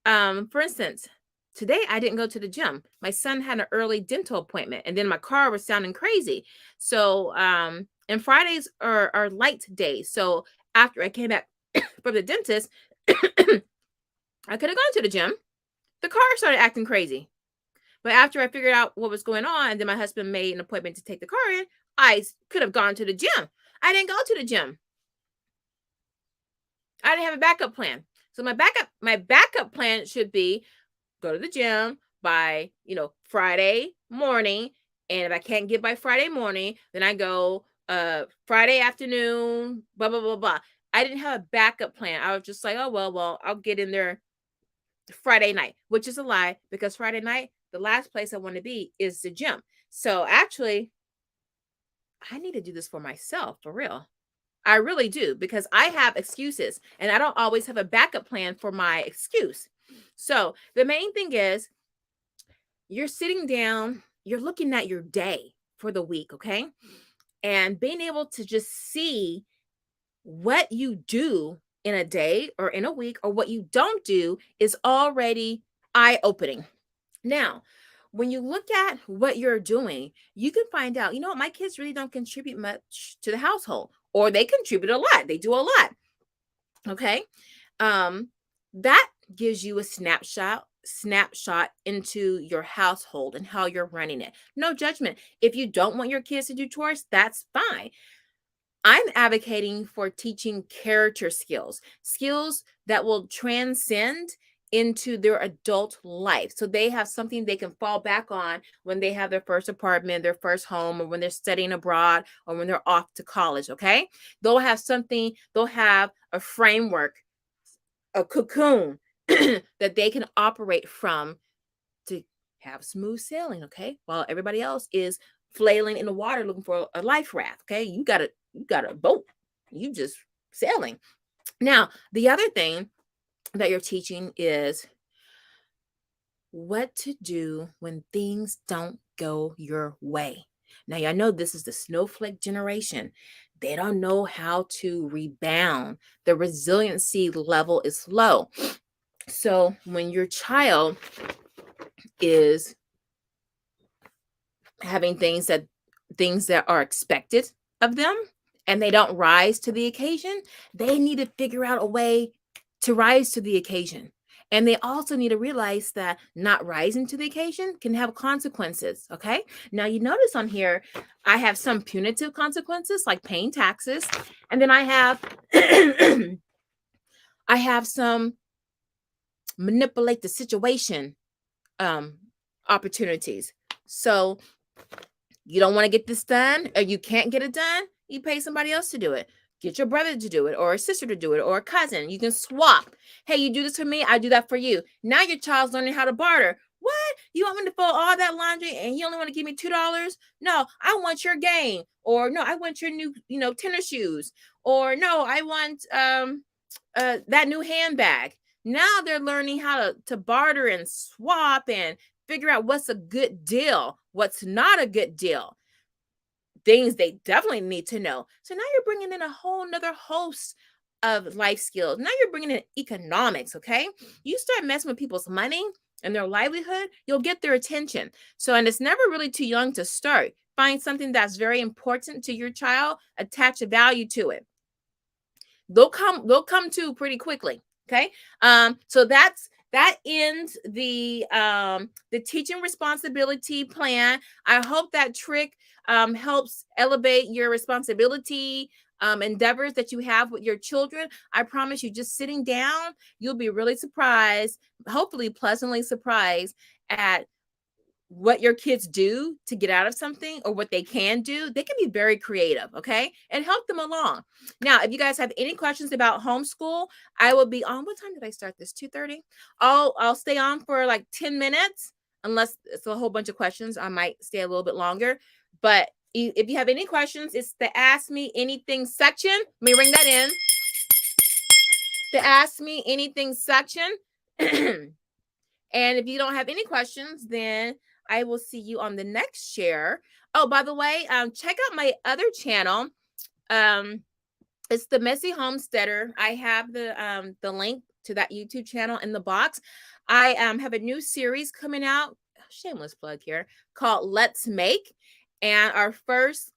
for instance, today I didn't go to the gym. My son had an early dental appointment, and then my car was sounding crazy. So, and Fridays are light days. So after I came back from the dentist, I could have gone to the gym. The car started acting crazy. But after I figured out what was going on, and then my husband made an appointment to take the car in, I could have gone to the gym. I didn't go to the gym. I didn't have a backup plan. So my backup plan should be go to the gym by, Friday morning. And if I can't get by Friday morning, then I go Friday afternoon, blah, blah, blah, blah. I didn't have a backup plan. I was just like, oh, well, I'll get in there Friday night, which is a lie because Friday night, the last place I want to be is the gym. So actually, I need to do this for myself, for real. I really do, because I have excuses and I don't always have a backup plan for my excuse. So the main thing is you're sitting down, you're looking at your day for the week, okay? And being able to just see what you do in a day or in a week or what you don't do is already eye-opening. Now, when you look at what you're doing, you can find out, my kids really don't contribute much to the household, or they contribute a lot. They do a lot. Okay. That gives you a snapshot into your household and how you're running it. No judgment. If you don't want your kids to do chores, that's fine. I'm advocating for teaching character skills that will transcend into their adult life. So they have something they can fall back on when they have their first apartment, their first home, or when they're studying abroad, or when they're off to college. Okay. They'll have a framework, a cocoon that they can operate from to have smooth sailing. Okay. While everybody else is flailing in the water looking for a life raft. Okay. You got a boat. You just sailing. Now, the other thing that you're teaching is what to do when things don't go your way. Now, y'all know this is the snowflake generation. They don't know how to rebound. The resiliency level is low. So when your child is having things that are expected of them and they don't rise to the occasion, they need to figure out a way to rise to the occasion. And they also need to realize that not rising to the occasion can have consequences. Okay. Now you notice on here, I have some punitive consequences like paying taxes. And then I have, I have some manipulate the situation opportunities. So you don't want to get this done, or you can't get it done, you pay somebody else to do it. Get your brother to do it, or a sister to do it, or a cousin. You can swap. Hey, you do this for me, I do that for you. Now your child's learning how to barter. What? You want me to fold all that laundry and you only want to give me $2? No, I want your game. Or no, I want your new, tennis shoes. Or no, I want that new handbag. Now they're learning how to barter and swap and figure out what's a good deal, what's not a good deal. Things they definitely need to know. So now you're bringing in a whole nother host of life skills. Now you're bringing in economics, okay? You start messing with people's money and their livelihood, you'll get their attention. So, and it's never really too young to start. Find something that's very important to your child, attach a value to it. They'll come to pretty quickly. Okay. So that ends the teaching responsibility plan. I hope that trick helps elevate your responsibility endeavors that you have with your children. I promise you, just sitting down, you'll be really surprised, hopefully pleasantly surprised at what your kids do to get out of something, or what they can do. They can be very creative, okay? And help them along. Now, if you guys have any questions about homeschool, I will be on. What time did I start this? 2:30? I'll stay on for like 10 minutes, unless it's a whole bunch of questions. I might stay a little bit longer. But if you have any questions, it's the Ask Me Anything section. Let me ring that in. The Ask Me Anything section. And if you don't have any questions, then I will see you on the next share. Oh, by the way, check out my other channel. It's the Messy Homesteader. I have the link to that YouTube channel in the box. I have a new series coming out, shameless plug here, called Let's Make. And our first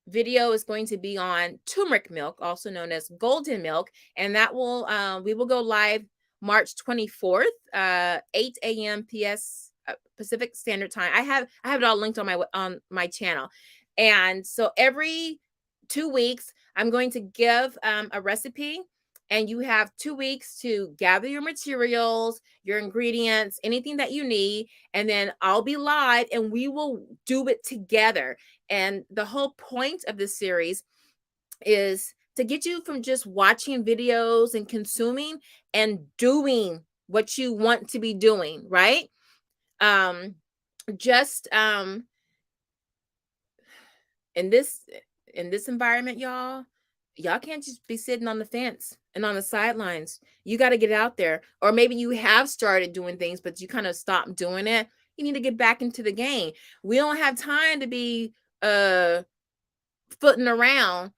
video is going to be on turmeric milk, also known as golden milk. And that will, we will go live March 24th, 8 a.m. Pacific Standard Time. I have it all linked on my channel. And so every 2 weeks, I'm going to give a recipe, and you have 2 weeks to gather your materials, your ingredients, anything that you need. And then I'll be live and we will do it together. And the whole point of this series is to get you from just watching videos and consuming and doing what you want to be doing, right? Just in this environment, y'all can't just be sitting on the fence and on the sidelines. You got to get out there. Or maybe you have started doing things, but you kind of stopped doing it. You need to get back into the game. We don't have time to be footing around,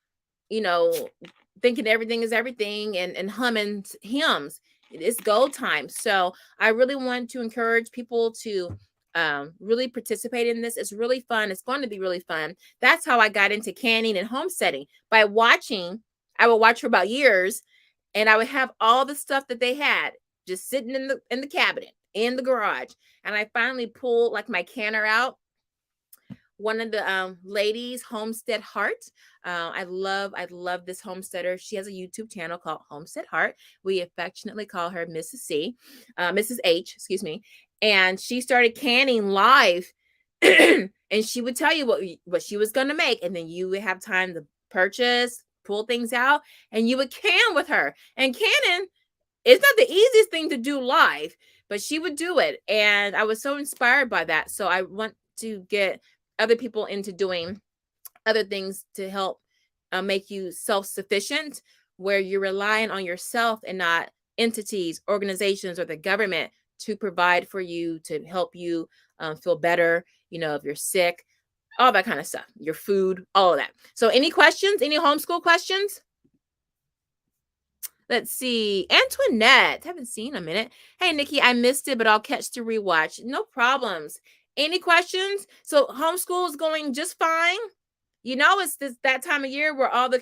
thinking everything is everything and humming hymns. It's go time. So I really want to encourage people to really participate in this. It's really fun. It's going to be really fun. That's how I got into canning and homesteading, by watching. I would watch for about years, and I would have all the stuff that they had just sitting in the cabinet in the garage. And I finally pulled like my canner out. One of the ladies, Homestead Heart. I love this homesteader. She has a YouTube channel called Homestead Heart. We affectionately call her Mrs. H, excuse me. And she started canning live, and she would tell you what she was going to make. And then you would have time to purchase, pull things out, and you would can with her. And canning is not the easiest thing to do live, but she would do it. And I was so inspired by that. So I want to get other people into doing other things to help make you self-sufficient, where you're relying on yourself and not entities, organizations, or the government to provide for you, to help you feel better, if you're sick, all that kind of stuff, your food, all of that. So any questions, any homeschool questions? Let's see. Antoinette, haven't seen a minute. Hey, Nikki, I missed it, but I'll catch the rewatch. No problems. Any questions? So homeschool is going just fine. It's that time of year where all the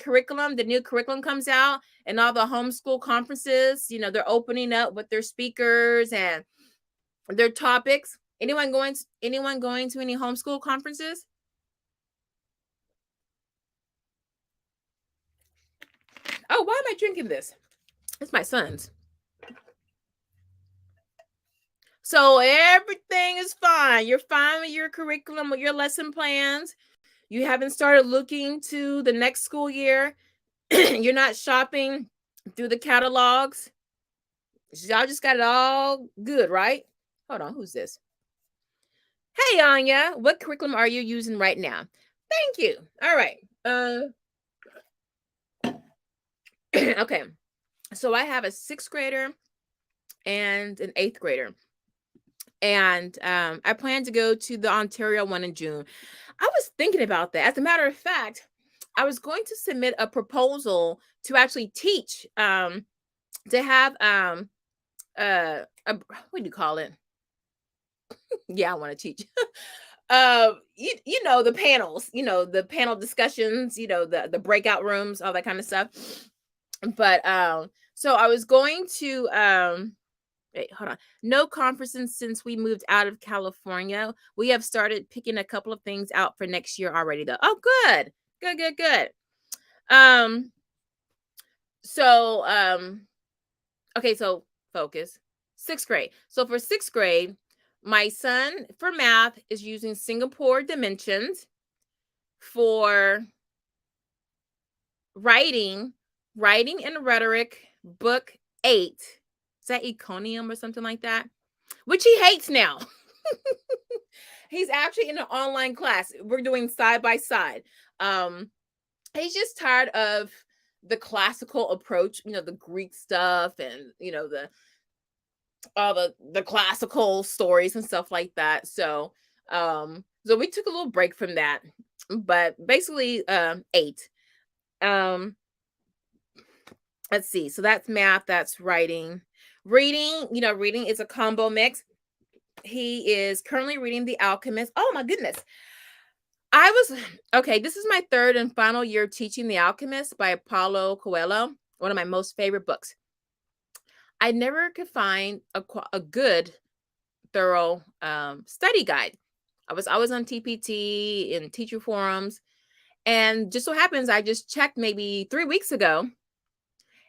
new curriculum comes out, and all the homeschool conferences, they're opening up with their speakers and their topics. Anyone going to any homeschool conferences? Oh, why am I drinking this? It's my son's. So everything is fine. You're fine with your curriculum, with your lesson plans. You haven't started looking to the next school year. You're not shopping through the catalogs. Y'all just got it all good, right? Hold on, who's this? Hey, Anya, what curriculum are you using right now? Thank you. All right. Okay. So I have a 6th grader and an 8th grader. And I plan to go to the Ontario one in June. I was thinking about that. As a matter of fact, I was going to submit a proposal to actually teach, to have what do you call it? Yeah, I want to teach. The panels, the panel discussions, the breakout rooms, all that kind of stuff. But so I was going to wait, hold on. No conferences since we moved out of California. We have started picking a couple of things out for next year already, though. Oh, good. Okay, so focus. 6th grade. So for 6th grade, my son for math is using Singapore Dimensions. For writing and rhetoric, book 8. Is that Econium or something like that? Which he hates now. He's actually in an online class. We're doing side by side. He's just tired of the classical approach, the Greek stuff and, all the classical stories and stuff like that. So we took a little break from that. But basically 8. let's see. So that's math, that's writing. Reading, reading is a combo mix. He is currently reading The Alchemist. Oh my goodness. Okay, this is my third and final year teaching The Alchemist by Paulo Coelho, one of my most favorite books. I never could find a good, thorough study guide. I was always on TPT and teacher forums. And just so happens, I just checked maybe 3 weeks ago,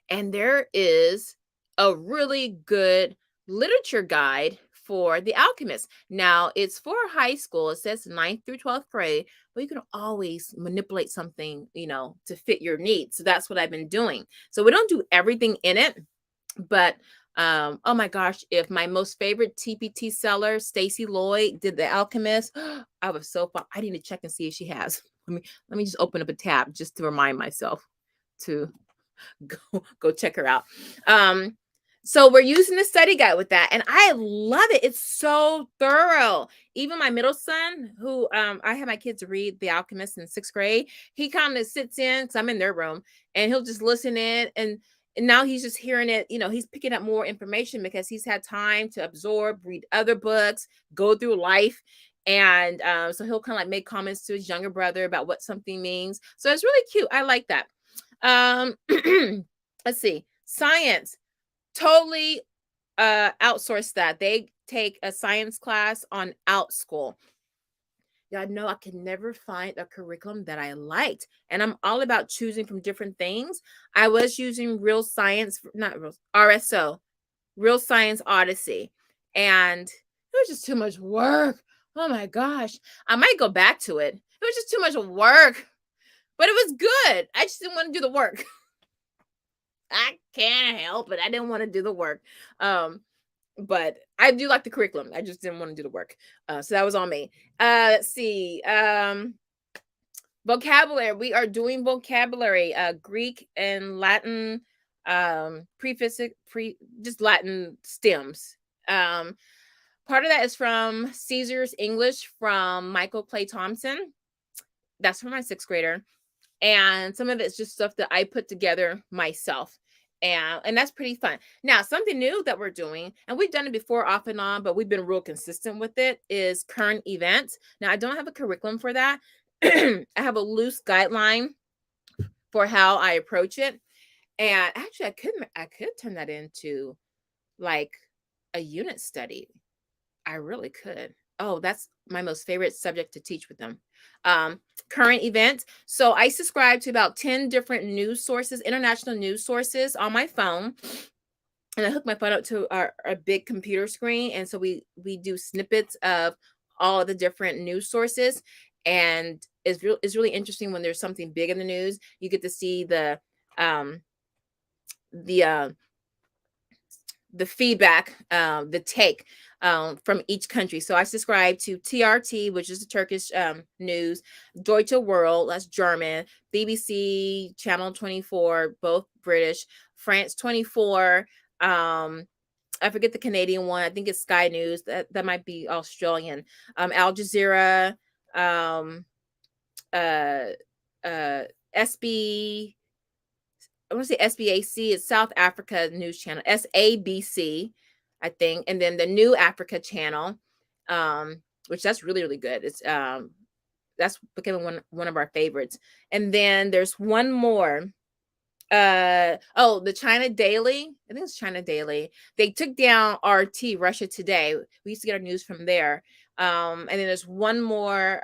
and there is a really good literature guide for The Alchemist. Now, it's for high school. It says 9th through 12th grade, but you can always manipulate something, to fit your needs. So that's what I've been doing. So we don't do everything in it, but oh my gosh, if my most favorite TPT seller, Stacy Lloyd, did The Alchemist, I was so fun. I need to check and see if she has. Let me just open up a tab just to remind myself to go check her out. So we're using the study guide with that, and I love it. It's so thorough. Even my middle son, who I have my kids read The Alchemist in 6th grade, he kind of sits in, because I'm in their room, and he'll just listen in, and now he's just hearing it. He's picking up more information because he's had time to absorb, read other books, go through life. And so he'll kind of like make comments to his younger brother about what something means. So it's really cute. I like that. Let's see. Science. Totally outsource that. They take a science class on OutSchool. Y'all know I could never find a curriculum that I liked. And I'm all about choosing from different things. I was using RSO, Real Science Odyssey. And it was just too much work. Oh my gosh. I might go back to it. It was just too much work. But it was good. I just didn't want to do the work. I can't help it. I didn't want to do the work. But I do like the curriculum. I just didn't want to do the work. So that was on me. Let's see. Vocabulary. We are doing vocabulary, Greek and Latin, just Latin stems. Part of that is from Caesar's English from Michael Clay Thompson. That's for my 6th grader. And some of it's just stuff that I put together myself. And that's pretty fun. Now, something new that we're doing, and we've done it before off and on, but we've been real consistent with it, is current events. Now, I don't have a curriculum for that. I have a loose guideline for how I approach it. And actually, I could turn that into like a unit study. I really could. Oh, that's my most favorite subject to teach with them. Current events. So I subscribe to about 10 different news sources, international news sources on my phone. And I hook my phone up to our big computer screen. And so we do snippets of all the different news sources. And it's really interesting when there's something big in the news. You get to see the feedback, the take from each country. So I subscribe to TRT, which is the Turkish news, Deutsche World, that's German, BBC, Channel 24, both British, France 24. I forget the Canadian one. I think it's Sky News. That might be Australian. Al Jazeera, SB. I want to say SBAC. It's South Africa News Channel. SABC, I think, and then the New Africa Channel, which that's really, really good. It's that's becoming one of our favorites. And then there's one more. The China Daily. I think it's China Daily. They took down RT, Russia Today. We used to get our news from there. And then there's one more.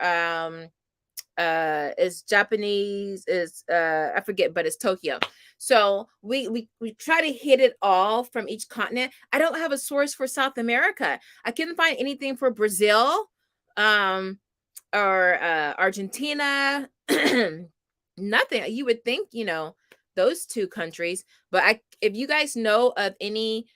It's Japanese. Is I forget, but it's Tokyo. So we try to hit it all from each continent. I don't have a source for South America. I couldn't find anything for Brazil, or Argentina. Nothing. You would think, those two countries, but if you guys know of any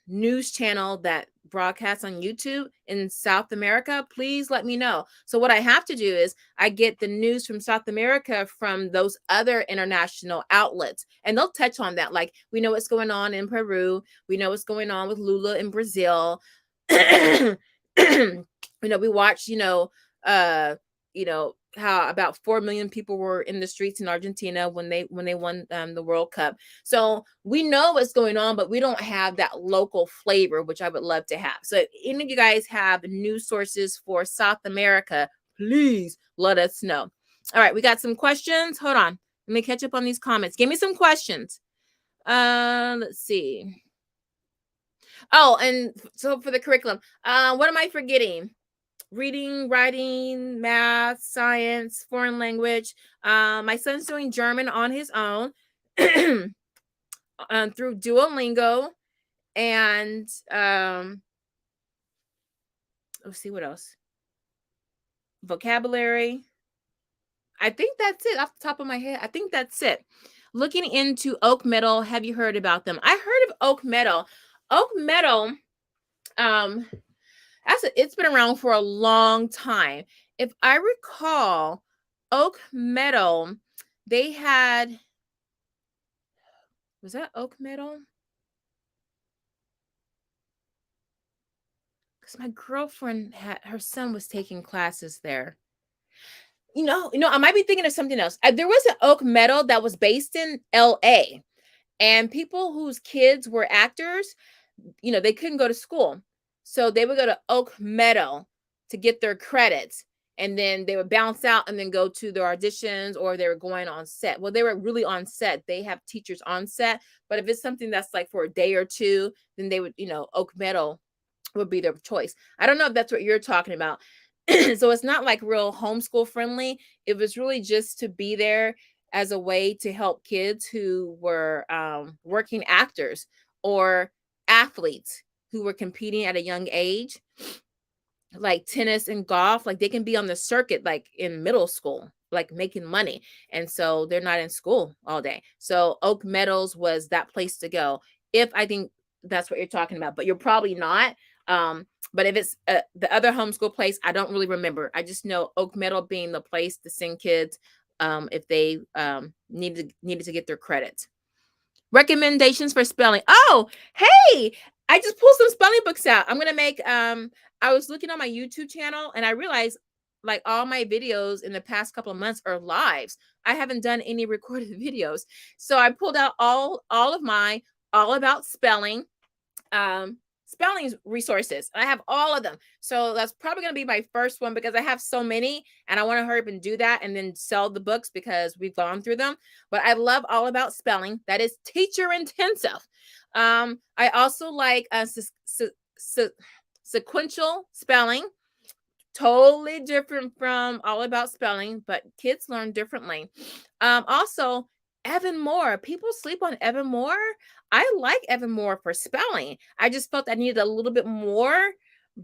news channel that broadcasts on YouTube in South America, please let me know. So what I have to do is I get the news from South America from those other international outlets, and they'll touch on that. Like, we know what's going on in Peru. We know what's going on with Lula in Brazil. We watch, how about 4 million people were in the streets in Argentina when they won the World Cup. So we know what's going on, but we don't have that local flavor, which I would love to have. So if any of you guys have news sources for South America, please let us know. All right, we got some questions. Hold on. Let me catch up on these comments. Give me some questions. Let's see. Oh, and so for the curriculum, what am I forgetting? Reading, writing, math, science, foreign language. My son's doing German on his own through Duolingo, and let's see what else. Vocabulary. I think that's it off the top of my head. I think that's it. Looking into Oak Meadow. Have you heard about them? I heard of Oak Meadow. Oak Meadow, it's been around for a long time. If I recall, Oak Meadow, they had, was that Oak Meadow? Because my girlfriend her son was taking classes there. You know, I might be thinking of something else. There was an Oak Meadow that was based in LA, and people whose kids were actors, they couldn't go to school. So they would go to Oak Meadow to get their credits, and then they would bounce out and then go to their auditions, or they were going on set. Well, they were really on set. They have teachers on set, but if it's something that's like for a day or two, then they would, Oak Meadow would be their choice. I don't know if that's what you're talking about. So it's not like real homeschool friendly. It was really just to be there as a way to help kids who were working actors or athletes who were competing at a young age, like tennis and golf. Like they can be on the circuit, like in middle school, like making money. And so they're not in school all day. So Oak Meadows was that place to go, if I think that's what you're talking about, but you're probably not. But if it's the other homeschool place, I don't really remember. I just know Oak Meadow being the place to send kids if they needed to get their credits. Recommendations for spelling. Oh, hey, I just pulled some spelling books out. I'm gonna make. I was looking on my YouTube channel and I realized like all my videos in the past couple of months are lives. I haven't done any recorded videos, so I pulled out all of my all about spelling. Spelling resources. I have all of them. So that's probably going to be my first one because I have so many and I want to hurry up and do that and then sell the books because we've gone through them. But I love all about spelling. That is teacher intensive. I also like sequential spelling. Totally different from all about spelling, but kids learn differently. Also, Evan Moore. People sleep on Evan Moore. I like Evan Moore for spelling. I just felt I needed a little bit more,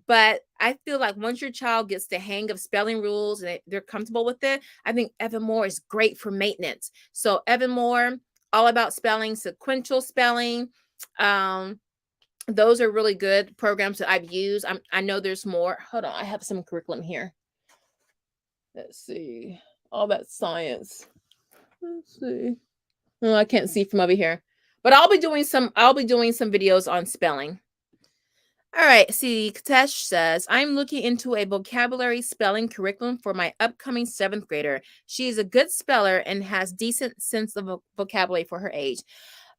but I feel like once your child gets the hang of spelling rules and they're comfortable with it, I think Evan Moore is great for maintenance. So Evan Moore, all about spelling, sequential spelling. Those are really good programs that I've used. I know there's more. Hold on, I have some curriculum here. Let's see. All that science. Let's see. Oh, I can't see from over here. But I'll be doing some videos on spelling. All right. See, Katesh says, I'm looking into a vocabulary spelling curriculum for my upcoming 7th grader. She is a good speller and has decent sense of vocabulary for her age.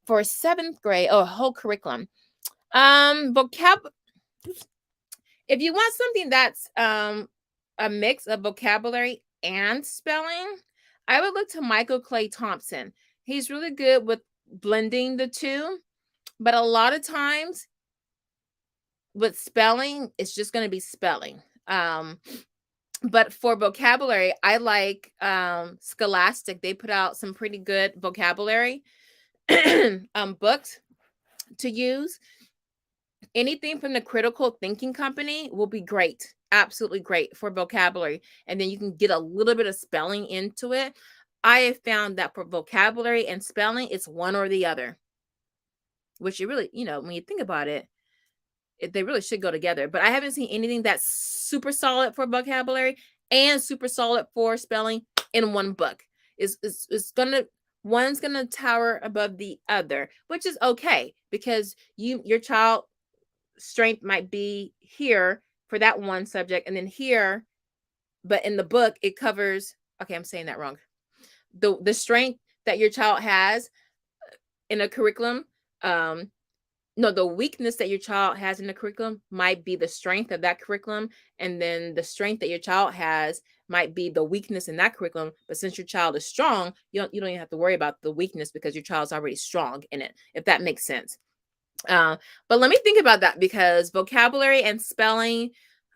For 7th grade, a whole curriculum. If you want something that's a mix of vocabulary and spelling, I would look to Michael Clay Thompson. He's really good with blending the two, but a lot of times with spelling, it's just going to be spelling. But for vocabulary, I like Scholastic. They put out some pretty good vocabulary books to use. Anything from the Critical Thinking Company will be great. Absolutely great for vocabulary. And then you can get a little bit of spelling into it. I have found that for vocabulary and spelling, it's one or the other. Which you really, when you think about it, they really should go together. But I haven't seen anything that's super solid for vocabulary and super solid for spelling in one book. One's gonna tower above the other, which is okay because your child strength might be here for that one subject and then here, but in the book it covers Okay, I'm saying that wrong. The strength that your child has in a curriculum, no, the weakness that your child has in the curriculum might be the strength of that curriculum, and then the strength that your child has might be the weakness in that curriculum. But since your child is strong, you don't even have to worry about the weakness because your child's already strong in it, if that makes sense. But let me think about that, because vocabulary and spelling,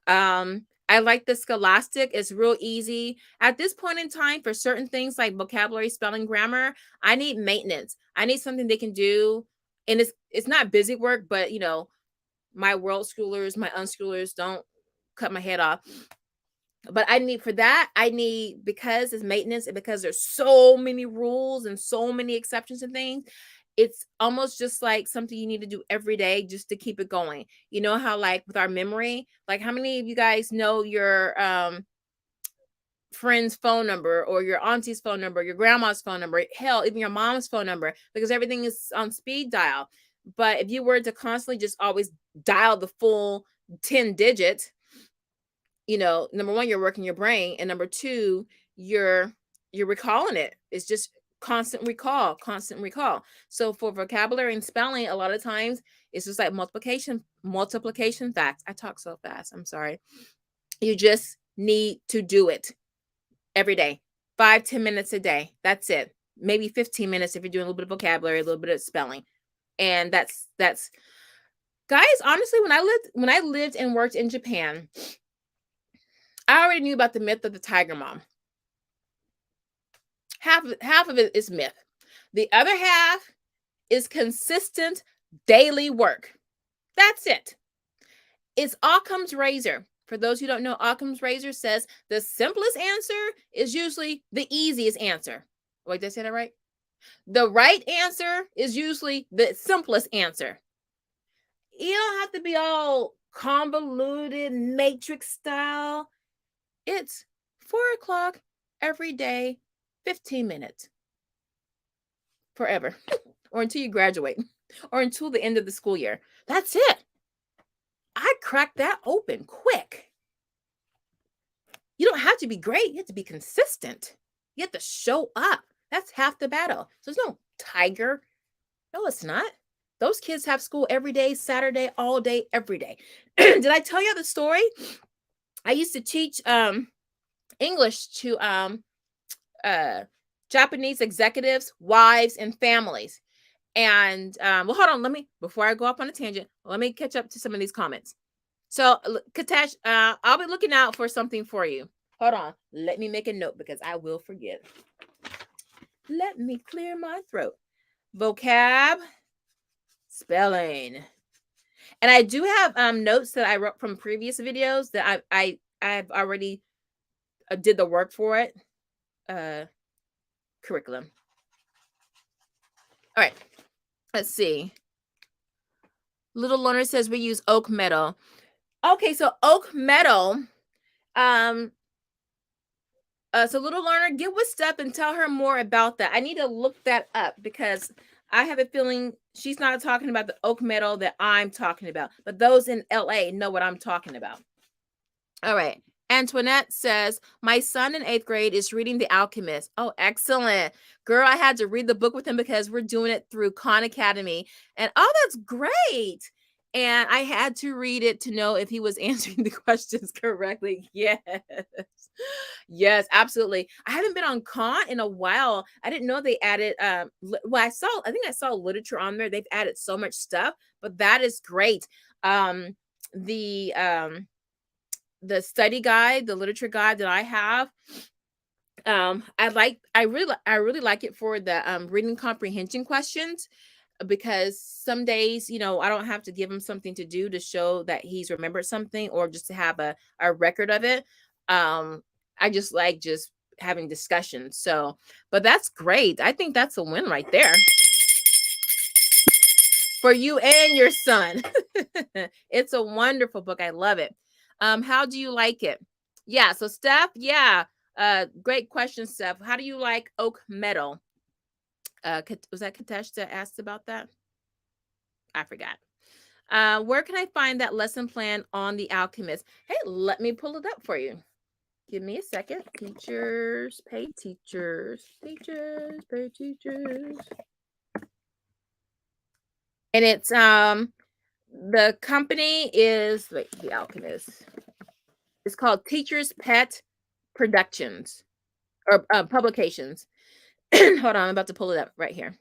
I like the Scholastic. It's real easy. At this point in time, for certain things like vocabulary, spelling, grammar, I need maintenance. I need something they can do. And it's not busy work, but you know, my world schoolers, my unschoolers, don't cut my head off. But I need, for that, I need, because it's maintenance and because there's so many rules and so many exceptions and things, it's almost just like something you need to do every day just to keep it going. You know how, like, with our memory, like, how many of you guys know your friend's phone number, or your auntie's phone number, your grandma's phone number, hell, even your mom's phone number, because everything is on speed dial. But if you were to constantly just always dial the full 10 digits, you know, number one, you're working your brain, and number two, you're recalling it. It's just constant recall. So for vocabulary and spelling, a lot of times it's just like multiplication facts. I talk so fast, I'm sorry. You just need to do it every day, 5-10 minutes a day. That's it. Maybe 15 minutes if you're doing a little bit of vocabulary, a little bit of spelling. And that's guys, honestly, when I lived and worked in Japan, I already knew about the myth of the tiger mom. Half of it is myth. The other half is consistent daily work. That's it. It's Occam's razor. For those who don't know, Occam's razor says the simplest answer is usually the easiest answer. Wait, did I say that right? The right answer is usually the simplest answer. You don't have to be all convoluted, matrix style. It's 4 o'clock every day, 15 minutes. Forever. Or until you graduate. Or until the end of the school year. That's it. I cracked that open quick. You don't have to be great. You have to be consistent. You have to show up. That's half the battle. So there's no tiger. No, it's not. Those kids have school every day, Saturday, all day, every day. Did I tell you the story? I used to teach English to Japanese executives, wives, and families. And well, hold on. Before I go off on a tangent, let me catch up to some of these comments. So, Katesh, I'll be looking out for something for you. Hold on. Let me make a note because I will forget. Let me clear my throat. Vocab, spelling. And I do have notes that I wrote from previous videos that I've already did the work for it. Curriculum. All right. Let's see. Little Learner says we use oak metal. Okay, so oak metal. So Little Learner, get with Steph and tell her more about that. I need to look that up because I have a feeling she's not talking about the oak metal that I'm talking about, but those in LA know what I'm talking about. All right. Antoinette says, my son in 8th grade is reading The Alchemist. Oh, excellent. Girl, I had to read the book with him because we're doing it through Khan Academy. And oh, that's great. And I had to read it to know if he was answering the questions correctly. Yes. Yes, absolutely. I haven't been on Khan in a while. I didn't know they added well, I think I saw literature on there. They've added so much stuff, but that is great. The study guide, the literature guide that I have, I really like it for the reading comprehension questions, because some days, you know, I don't have to give him something to do to show that he's remembered something or just to have a record of it. I just like just having discussions. So, but that's great. I think that's a win right there for you and your son. It's a wonderful book. I love it. How do you like it? Yeah. So Steph, yeah. Great question, Steph. How do you like oak metal? Was that Katesh that asked about that? I forgot. Where can I find that lesson plan on The Alchemist? Hey, let me pull it up for you. Give me a second. Teachers, pay teachers. Teachers, pay teachers. And it's the company is The Alchemist. It's called Teachers Pet Productions or Publications. Hold on, I'm about to pull it up right here.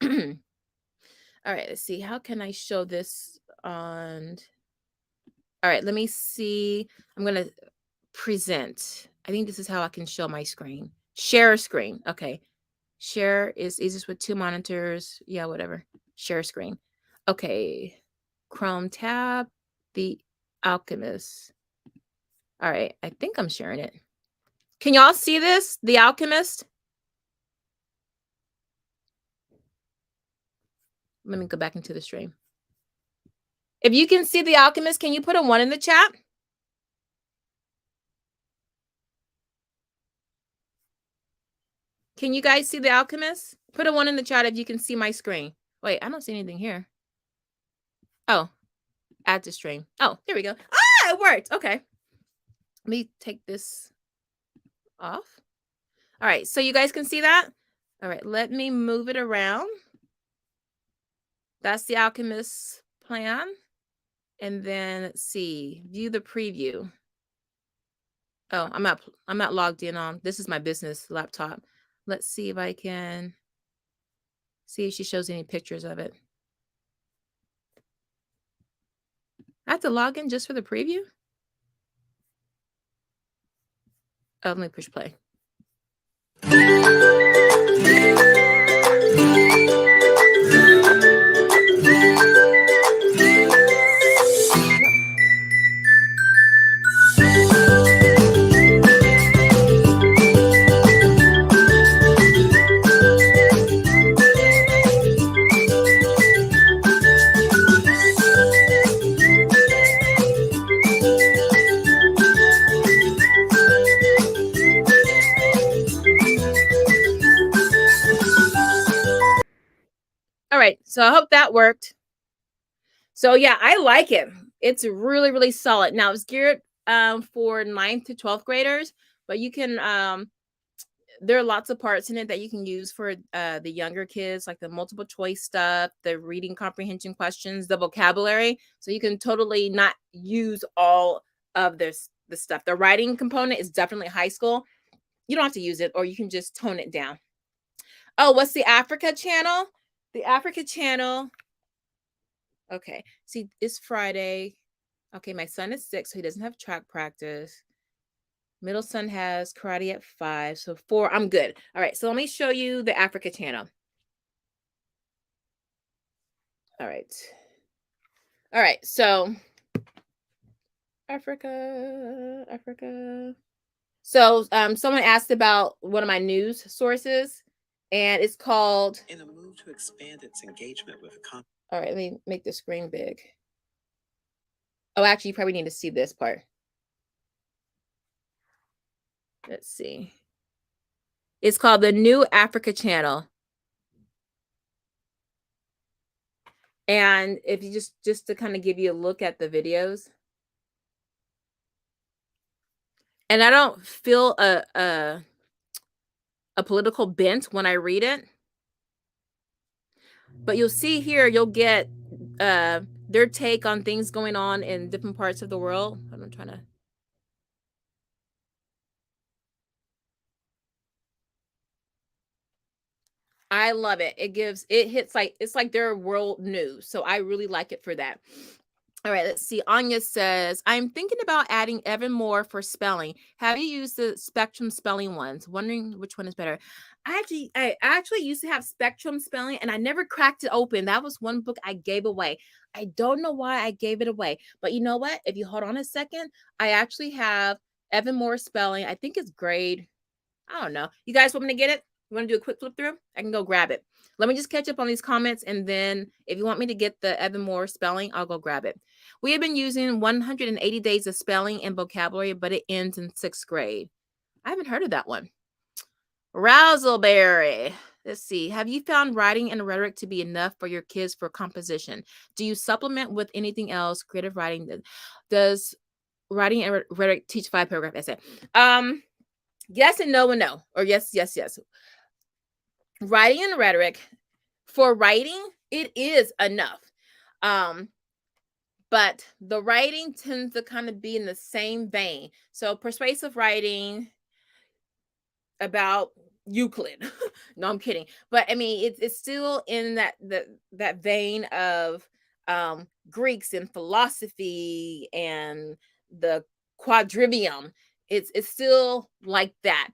All right, let's see. How can I show this on? All right, let me see. I'm going to present. I think this is how I can show my screen. Share a screen. Okay. Share is easiest with 2 monitors. Yeah, whatever. Share screen. Okay. Chrome tab. The Alchemist. All right. I think I'm sharing it. Can y'all see this? The Alchemist? Let me go back into the stream. If you can see The Alchemist, can you put a 1 in the chat? Can you guys see The Alchemist? Put a 1 in the chat if you can see my screen. Wait, I don't see anything here. Oh, add to stream. Oh, there we go. Ah, it worked. Okay. Let me take this off. All right, so you guys can see that? All right, let me move it around. That's The Alchemist plan. And then let's see, view the preview. Oh, I'm not logged in on. This is my business laptop. Let's see if I can see if she shows any pictures of it. I have to log in just for the preview? Oh, let me push play. All right, so I hope that worked. So yeah, I like it. It's really, really solid. Now it's geared for 9th to 12th graders, but you can there are lots of parts in it that you can use for the younger kids, like the multiple choice stuff, the reading comprehension questions, the vocabulary. So you can totally not use all of the stuff. The writing component is definitely high school. You don't have to use it, or you can just tone it down. Oh, what's the Africa channel? The Africa channel. Okay, see, it's Friday. Okay, my son is 6, so he doesn't have track practice. Middle son has karate at 5, so 4, I'm good. All right, so let me show you the Africa channel. All right. All right, so Africa. So someone asked about one of my news sources, and it's called In a Move to Expand Its Engagement with a All right, let me make the screen big. Oh, actually, you probably need to see this part. Let's see. It's called the New Africa Channel. And if you just to kind of give you a look at the videos. And I don't feel a political bent when I read it. But you'll see here, you'll get their take on things going on in different parts of the world. I'm trying to. I love it. It hits like, it's like their world news. So I really like it for that. All right, let's see. Anya says, I'm thinking about adding even more for spelling. Have you used the Spectrum spelling ones? Wondering which one is better. I actually used to have Spectrum spelling, and I never cracked it open. That was one book I gave away. I don't know why I gave it away. But you know what? If you hold on a second, I actually have Evan Moore spelling. I think it's grade. I don't know. You guys want me to get it? You want to do a quick flip through? I can go grab it. Let me just catch up on these comments, and then if you want me to get the Evan Moore spelling, I'll go grab it. We have been using 180 days of spelling and vocabulary, but it ends in 6th grade. I haven't heard of that one. Razzleberry. Let's see. Have you found writing and rhetoric to be enough for your kids for composition? Do you supplement with anything else? Creative writing does writing and rhetoric, teach 5-paragraph essay. Yes and no and no, or yes, yes, yes. Writing and rhetoric, for writing, it is enough. But the writing tends to kind of be in the same vein. So persuasive writing about Euclid. No, I'm kidding. But I mean, it's still in that vein of Greeks and philosophy and the quadrivium. It's still like that.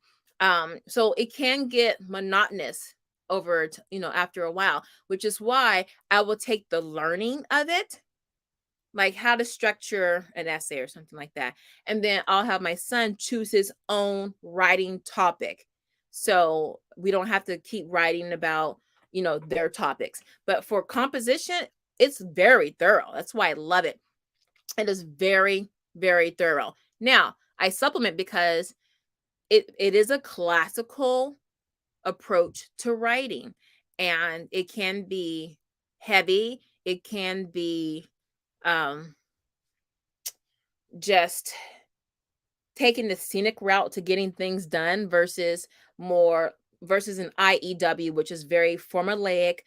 So it can get monotonous over after a while, which is why I will take the learning of it, like how to structure an essay or something like that. And then I'll have my son choose his own writing topic. So we don't have to keep writing about, their topics. But for composition, it's very thorough. That's why I love it. It is very, very thorough. Now, I supplement because it is a classical approach to writing, and it can be heavy. It can be just taking the scenic route to getting things done versus an IEW, which is very formulaic,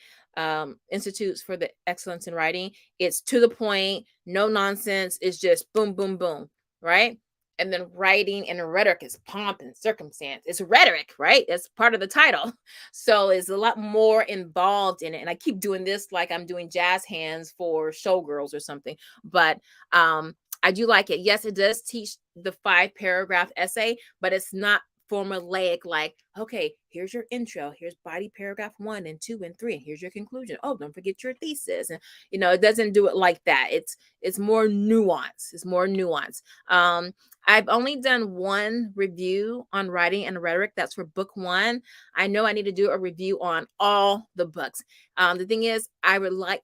Institutes for the Excellence in Writing. It's to the point, no nonsense. It's just boom, boom, boom, right? And then writing and rhetoric is pomp and circumstance. It's rhetoric, right? It's part of the title. So it's a lot more involved in it. And I keep doing this like I'm doing jazz hands for showgirls or something. But I do like it. Yes, it does teach the 5-paragraph essay, but it's not formulaic, like, okay, here's your intro, here's body paragraph 1 and 2 and 3, and here's your conclusion. Oh, don't forget your thesis. And it doesn't do it like that. It's more nuance. It's more nuance. I've only done one review on writing and rhetoric. That's for book 1. I know I need to do a review on all the books. The thing is, I would like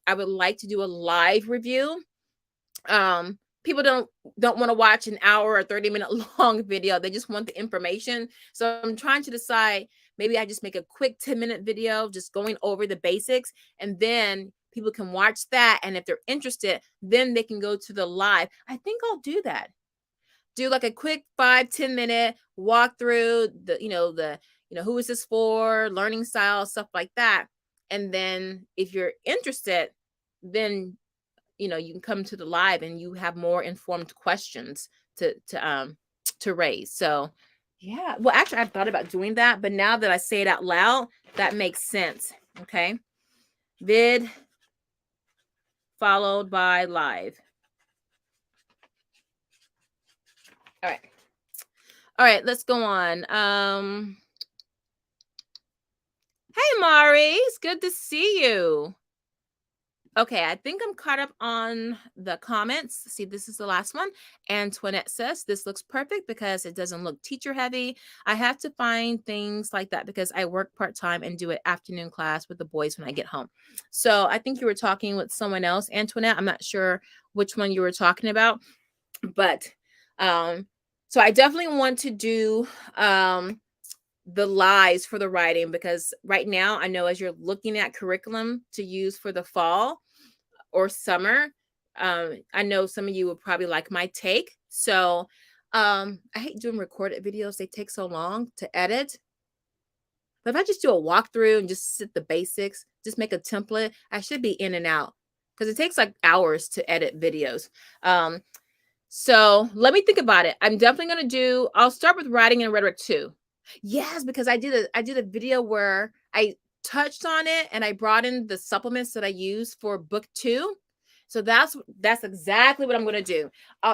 to do a live review. People don't want to watch an hour or 30-minute long video. They just want the information. So I'm trying to decide, maybe I just make a quick 10-minute video just going over the basics, and then people can watch that, and if they're interested, then they can go to the live. I think I'll do that. Do like a quick 5-10 minute walk through the who is this for, learning style, stuff like that. And then if you're interested, then you can come to the live and you have more informed questions to raise. So yeah, well, actually I've thought about doing that, but now that I say it out loud, that makes sense. Okay, vid followed by live. All right, let's go on. Hey Mari, it's good to see you. Okay, I think I'm caught up on the comments. See, this is the last one. Antoinette says, this looks perfect because it doesn't look teacher heavy. I have to find things like that because I work part-time and do an afternoon class with the boys when I get home. So I think you were talking with someone else, Antoinette. I'm not sure which one you were talking about, but so I definitely want to do the lives for the writing, because right now I know as you're looking at curriculum to use for the fall or summer, I know some of you would probably like my take. So I hate doing recorded videos. They take so long to edit. But if I just do a walkthrough and just sit the basics, just make a template, I should be in and out, because it takes like hours to edit videos. So let me think about it. I'm definitely going to I'll start with writing and rhetoric too. Yes, because I did a video where I touched on it and I brought in the supplements that I use for book 2. So that's exactly what I'm going to do.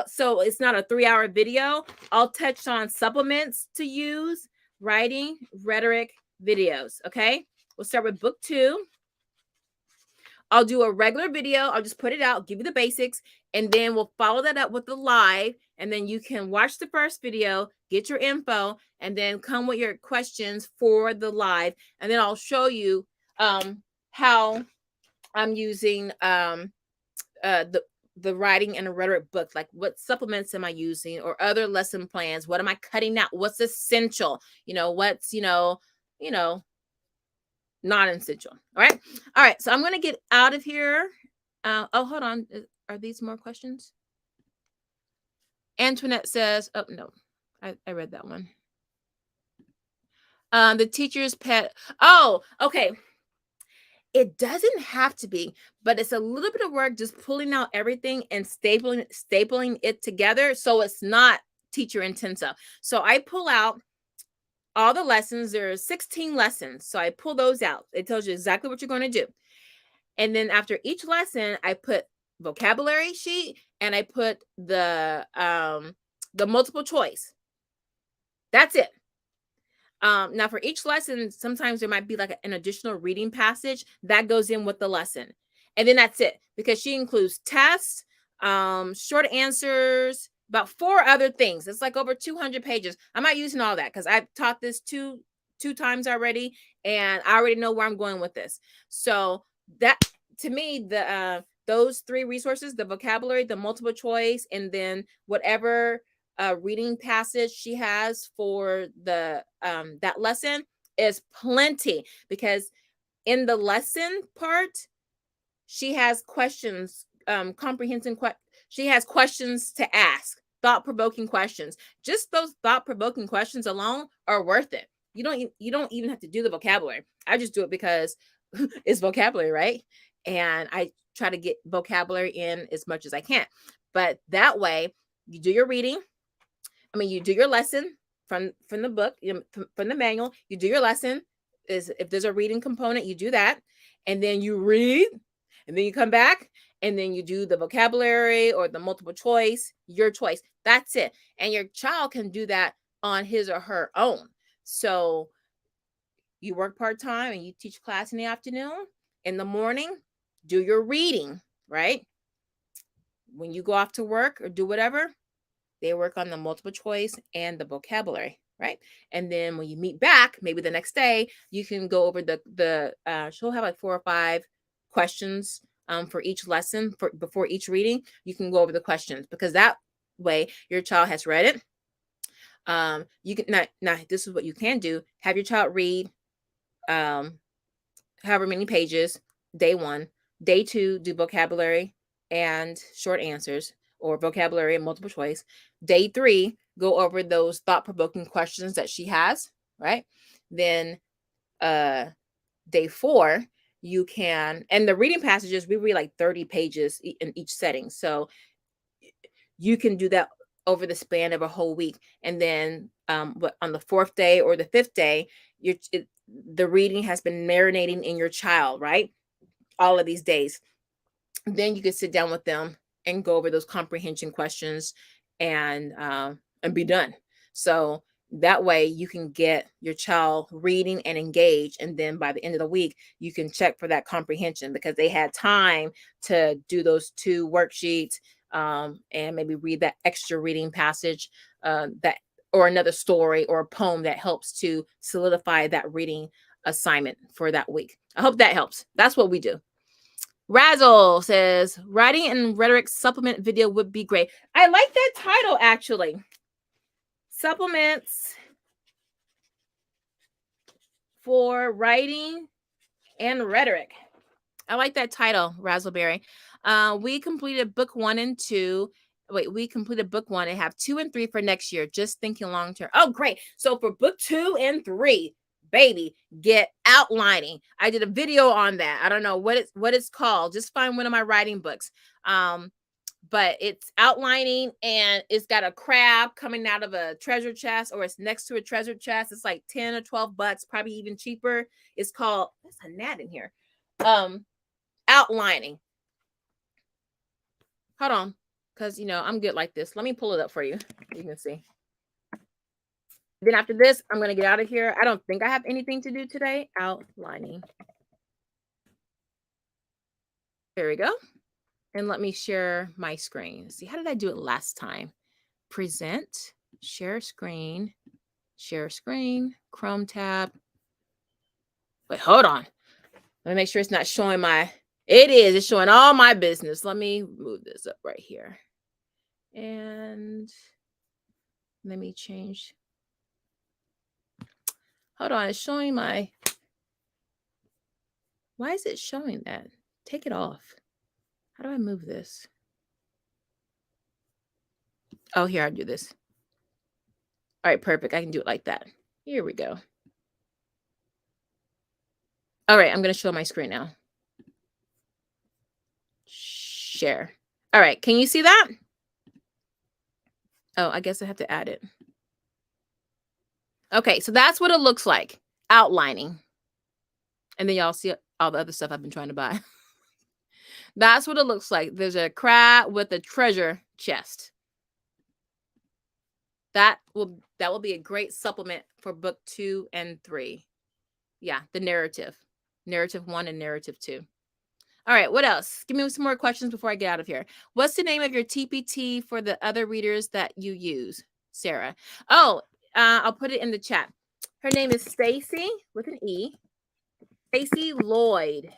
So it's not a 3-hour video. I'll touch on supplements to use, writing, rhetoric videos. Okay, we'll start with book 2. I'll do a regular video. I'll just put it out, give you the basics, and then we'll follow that up with the live. And then you can watch the first video, get your info, and then come with your questions for the live. And then I'll show you how I'm using the writing and the rhetoric book. Like, what supplements am I using, or other lesson plans? What am I cutting out? What's essential? What's non-essential. All right. So I'm going to get out of here. Oh, hold on. Are these more questions? Antoinette says, oh, no, I read that one. The teacher's pet. Oh, okay. It doesn't have to be, but it's a little bit of work just pulling out everything and stapling it together so it's not teacher intensive. So I pull out all the lessons. There are 16 lessons. So I pull those out. It tells you exactly what you're going to do. And then after each lesson, I put vocabulary sheet and I put the multiple choice. That's it. Now for each lesson, sometimes there might be like an additional reading passage that goes in with the lesson. And then that's it, because she includes tests, short answers, about 4 other things. It's like over 200 pages. I'm not using all that because I've taught this two times already, and I already know where I'm going with this. So that, to me, the those 3 resources, the vocabulary, the multiple choice, and then whatever reading passage she has for the that lesson is plenty, because in the lesson part she has questions, she has questions to ask, thought-provoking questions. Just those thought-provoking questions alone are worth it. You don't even have to do the vocabulary. I just do it because it's vocabulary, right? And I try to get vocabulary in as much as I can. But that way you do your reading. You do your lesson from the book, from the manual. You do your lesson. If there's a reading component, you do that, and then you read, and then you come back, and then you do the vocabulary or the multiple choice, your choice. That's it. And your child can do that on his or her own. So you work part-time and you teach class in the afternoon. In the morning, do your reading, right? When you go off to work or do whatever, they work on the multiple choice and the vocabulary, right? And then when you meet back, maybe the next day, you can go over she'll have like 4 or 5 questions for each lesson before each reading. You can go over the questions, because that way your child has read it. You can now this is what you can do. Have your child read however many pages day 1. Day 2, do vocabulary and short answers, or vocabulary and multiple choice. Day 3, go over those thought-provoking questions that she has, right? Then day 4, you can, and the reading passages, we read like 30 pages in each setting. So you can do that over the span of a whole week. And then on the 4th day or the 5th day, the reading has been marinating in your child, right? All of these days. Then you can sit down with them and go over those comprehension questions and be done. So that way you can get your child reading and engaged. And then by the end of the week, you can check for that comprehension, because they had time to do those 2 worksheets and maybe read that extra reading passage or another story or a poem that helps to solidify that reading assignment for that week. I hope that helps. That's what we do. Razzle says, writing and rhetoric supplement video would be great. I like that title, actually. Supplements for writing and rhetoric. I like that title, Razzleberry. We completed book 1 and 2. We completed book 1 and have 2 and 3 for next year. Just thinking long term. Oh, great. So for book 2 and 3, baby, get outlining. I did a video on that. I don't know what it's called. Just find one of my writing books. But it's outlining, and it's got a crab coming out of a treasure chest, or it's next to a treasure chest. It's like $10 or $12, probably even cheaper. It's called, there's a gnat in here. Outlining. Hold on, because I'm good like this. Let me pull it up for you. You can see. Then after this, I'm going to get out of here. I don't think I have anything to do today. Outlining. There we go. And let me share my screen. Let's see, how did I do it last time? Present, share screen, Chrome tab. Wait, hold on. Let me make sure it's not showing it is. It's showing all my business. Let me move this up right here. And let me change. Hold on, it's showing why is it showing that? Take it off. How do I move this? Oh, here, I'll do this. All right, perfect. I can do it like that. Here we go. All right, I'm going to show my screen now. Share. All right, can you see that? Oh, I guess I have to add it. Okay, so that's what it looks like, outlining. And then y'all see all the other stuff I've been trying to buy. That's what it looks like. There's a crab with a treasure chest. That will be a great supplement for book 2 and 3. Yeah, the narrative 1 and narrative 2. All right, what else? Give me some more questions before I get out of here. What's the name of your TPT for the other readers that you use, Sarah? Oh, I'll put it in the chat. Her name is Stacy with an E. Stacy Lloyd.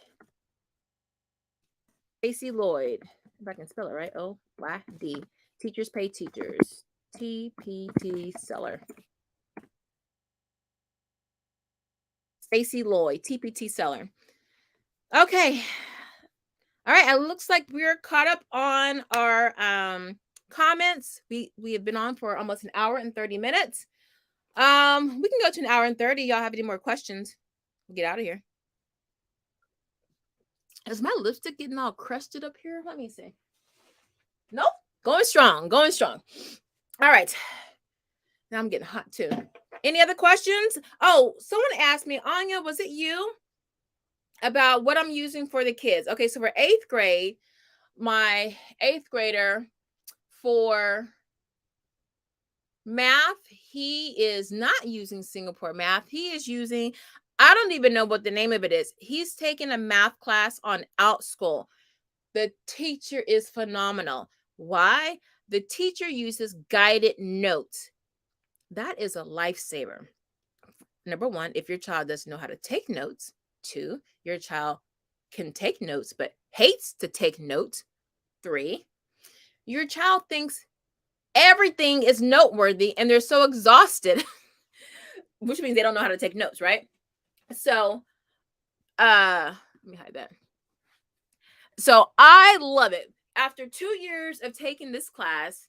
Stacy Lloyd. If I can spell it right. O-Y-D. Teachers Pay Teachers. TPT seller. Stacy Lloyd, TPT seller. Okay. All right. It looks like we're caught up on our comments. We have been on for almost an hour and 30 minutes. We can go to an hour and 30. Y'all have any more questions? We'll get out of here. Is my lipstick getting all crusted up here? Let me see. Nope. Going strong. Going strong. All right. Now I'm getting hot too. Any other questions? Oh, someone asked me, Anya, was it you? About what I'm using for the kids. Okay, so for 8th grade, my 8th grader for math, he is not using Singapore math. He is using, I don't even know what the name of it is. He's taking a math class on OutSchool. The teacher is phenomenal. Why? The teacher uses guided notes. That is a lifesaver. Number 1, if your child doesn't know how to take notes. 2, your child can take notes but hates to take notes. 3, your child thinks everything is noteworthy and they're so exhausted, which means they don't know how to take notes, right? So, let me hide that. So I love it. After 2 years of taking this class,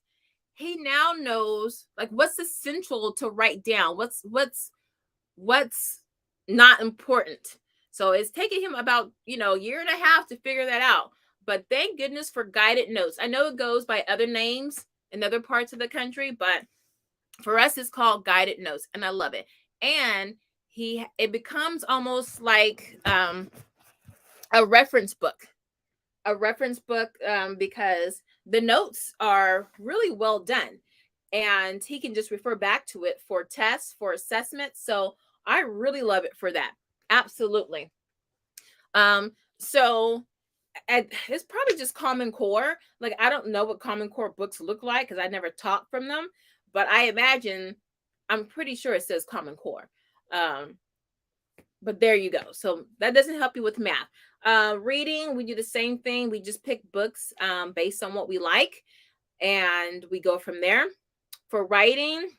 he now knows like what's essential to write down, what's not important. So it's taken him about, a year and a half to figure that out. But thank goodness for guided notes. I know it goes by other names in other parts of the country, but for us, it's called guided notes, and I love it. And it becomes almost like a reference book, because the notes are really well done, and he can just refer back to it for tests, for assessments. So I really love it for that. Absolutely. So it's probably just Common Core. Like, I don't know what Common Core books look like because I never taught from them, but I'm pretty sure it says Common Core. But there you go. So that doesn't help you with math. Reading, we do the same thing. We just pick books based on what we like, and we go from there. For writing,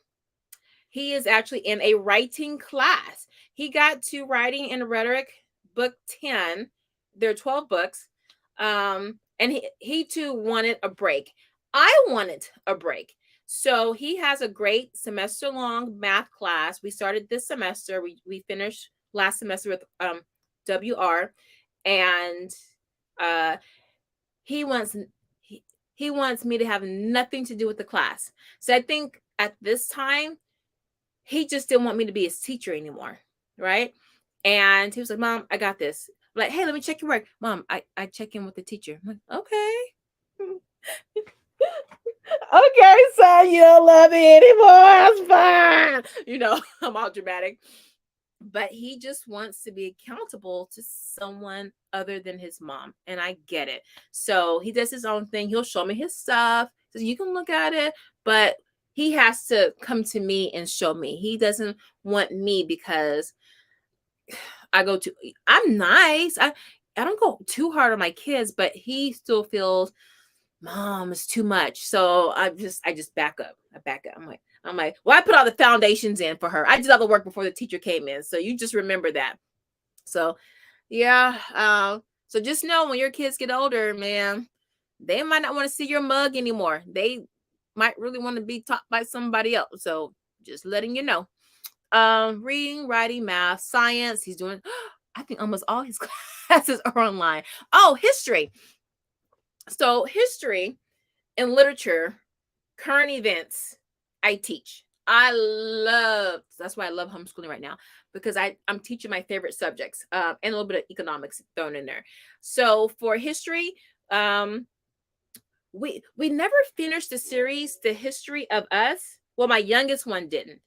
he is actually in a writing class. He got to Writing and Rhetoric, book 10. There are 12 books. And he too wanted a break. I wanted a break. So he has a great semester-long math class. We started this semester. We finished last semester with WR. And he wants me to have nothing to do with the class. So I think at this time, he just didn't want me to be his teacher anymore, right? And he was like, Mom, I got this. I'm like, hey, let me check your work. Mom, I check in with the teacher. I'm like, okay. Okay, son, you don't love me anymore. That's fine. I'm all dramatic. But he just wants to be accountable to someone other than his mom. And I get it. So he does his own thing. He'll show me his stuff. So you can look at it. But he has to come to me and show me. He doesn't want me because I'm nice. I don't go too hard on my kids, but he still feels, Mom, it's too much. So I just back up. I back up. I'm like, well, I put all the foundations in for her. I did all the work before the teacher came in. So you just remember that. So yeah. So just know when your kids get older, man, they might not want to see your mug anymore. might really want to be taught by somebody else. So just letting you know. Reading, writing, math, science. He's doing, I think almost all his classes are online. Oh, history. So history and literature, current events, I teach. That's why I love homeschooling right now, because I'm teaching my favorite subjects, and a little bit of economics thrown in there. So for history, we never finished the series, The History of Us. Well, my youngest one didn't.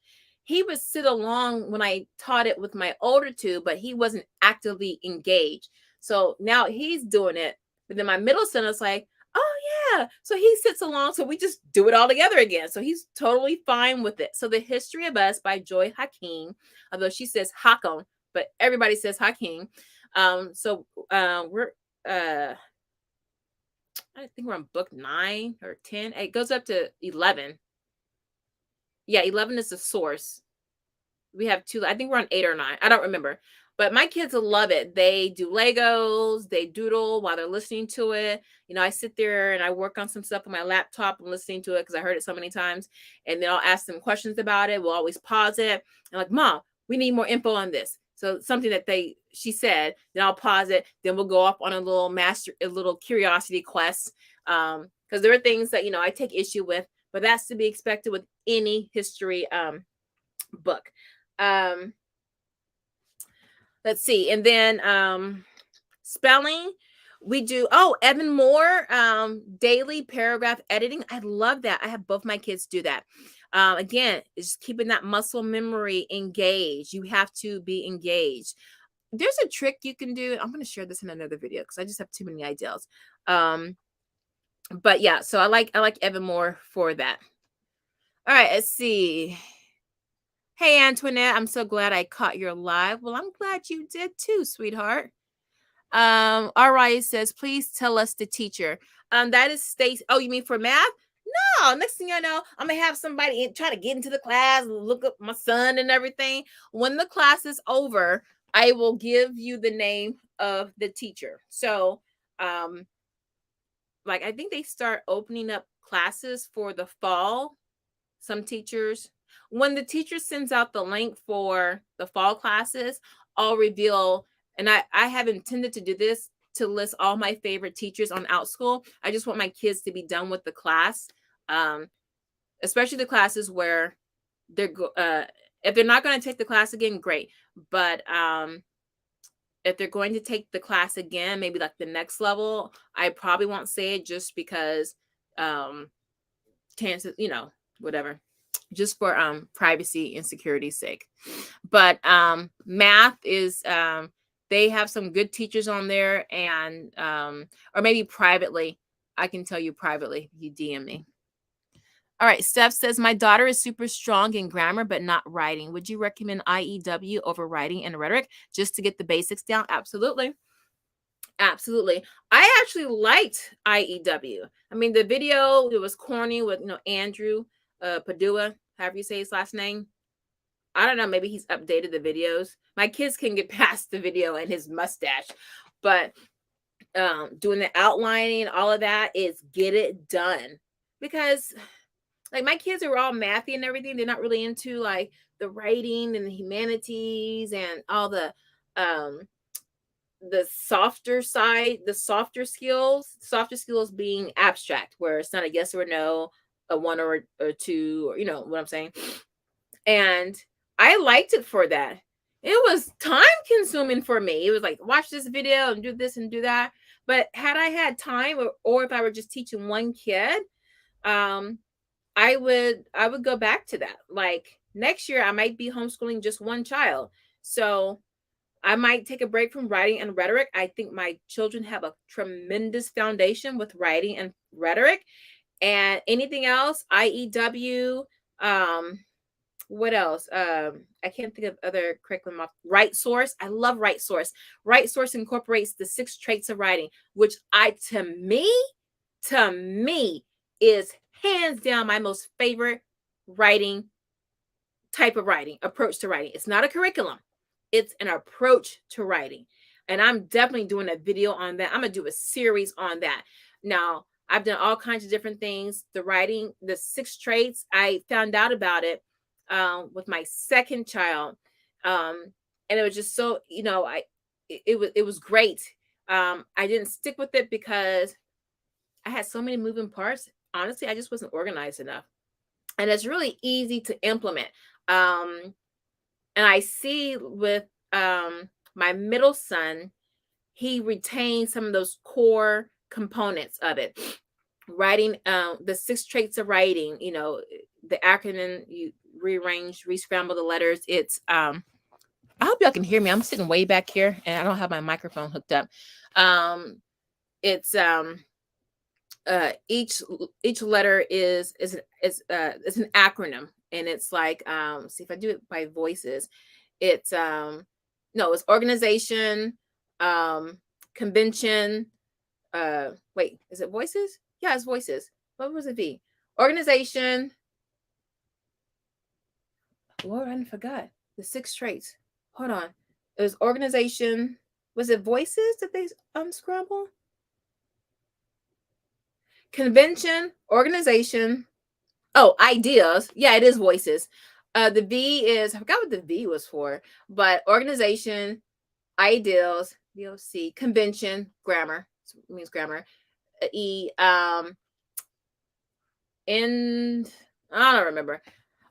He would sit along when I taught it with my older two, but he wasn't actively engaged. So now he's doing it. But then my middle son is like, oh yeah. So he sits along. So we just do it all together again. So he's totally fine with it. So The History of Us by Joy Hakeem, although she says Hakon, but everybody says Hakeem. We're I think we're on book 9 or 10. It goes up to 11. Yeah, 11 is the source. We have 2. I think we're on 8 or 9. I don't remember. But my kids will love it. They do Legos. They doodle while they're listening to it. You know, I sit there and I work on some stuff on my laptop and listening to it because I heard it so many times. And then I'll ask them questions about it. We'll always pause it. And like, Mom, we need more info on this. So something that she said, then I'll pause it. Then we'll go off on a little curiosity quest. Because there are things that, you know, I take issue with, but that's to be expected with any history book. Let's see. And then spelling, we do, Evan Moore, daily paragraph editing. I love that. I have both my kids do that. Again, it's keeping that muscle memory engaged. You have to be engaged. There's a trick you can do. I'm going to share this in another video because I just have too many ideas. But yeah, so I like Evan Moore for that. All right, let's see. Hey, Antoinette, I'm so glad I caught your live. Well, I'm glad you did too, sweetheart. All right, says, please tell us the teacher. That is Stacy. Oh, you mean for math? No, next thing I know, I'm gonna have somebody try to get into the class, look up my son and everything. When the class is over, I will give you the name of the teacher. So, like, I think they start opening up classes for the fall. Some teachers, when the teacher sends out the link for the fall classes, I'll reveal, and I have intended to do this to list all my favorite teachers on OutSchool. I just want my kids to be done with the class, especially the classes where if they're not going to take the class again, great. But if they're going to take the class again, maybe like the next level, I probably won't say it just because chances, you know, whatever, just for privacy and security's sake. But math is they have some good teachers on there, and or maybe privately. I can tell you privately if you DM me. All right, Steph says, my daughter is super strong in grammar but not writing. Would you recommend IEW over writing and rhetoric just to get the basics down? Absolutely. Absolutely. I actually liked IEW. I mean, the video, it was corny with, you know, Andrew Padua, however you say his last name. I don't know. Maybe he's updated the videos. My kids can get past the video and his mustache, but doing the outlining, all of that is get it done. Because like my kids are all mathy and everything. They're not really into like the writing and the humanities and all the softer side, the softer skills being abstract, where it's not a yes or no, a 1 or 2, or you know what I'm saying. And I liked it for that. It was time consuming for me. It was like, watch this video and do this and do that. But had I had time, or if I were just teaching one kid, I would go back to that. Like next year, I might be homeschooling just one child. So I might take a break from writing and rhetoric. I think my children have a tremendous foundation with writing and rhetoric. And anything else, IEW, what else? I can't think of other curriculum. Right Source. I love Right Source. Right Source incorporates the 6 traits of writing, which to me is hands down my most favorite writing type of writing, approach to writing. It's not a curriculum. It's an approach to writing. And I'm definitely doing a video on that. I'm going to do a series on that. Now, I've done all kinds of different things. The writing, the 6 traits, I found out about it with my second child. And it was just so, it was great. I didn't stick with it because I had so many moving parts. Honestly, I just wasn't organized enough. And it's really easy to implement. Um, and I see with my middle son, he retained some of those core components of it. Writing, the 6 traits of writing, the acronym, you rearrange, rescramble the letters. It's I hope y'all can hear me. I'm sitting way back here and I don't have my microphone hooked up. It's each letter is an acronym, and it's like, see if I do it by voices. It's no, it's organization, convention, wait, is it voices? Yeah, it's voices. What was it? V. Organization. Lord, I forgot the 6 traits. Hold on. It was organization. Was it voices that they unscramble? Convention, organization. Oh, ideas. Yeah, it is voices. The V is, I forgot what the V was for, but organization, ideals, VOC, convention, grammar. It means grammar. E, and I don't remember,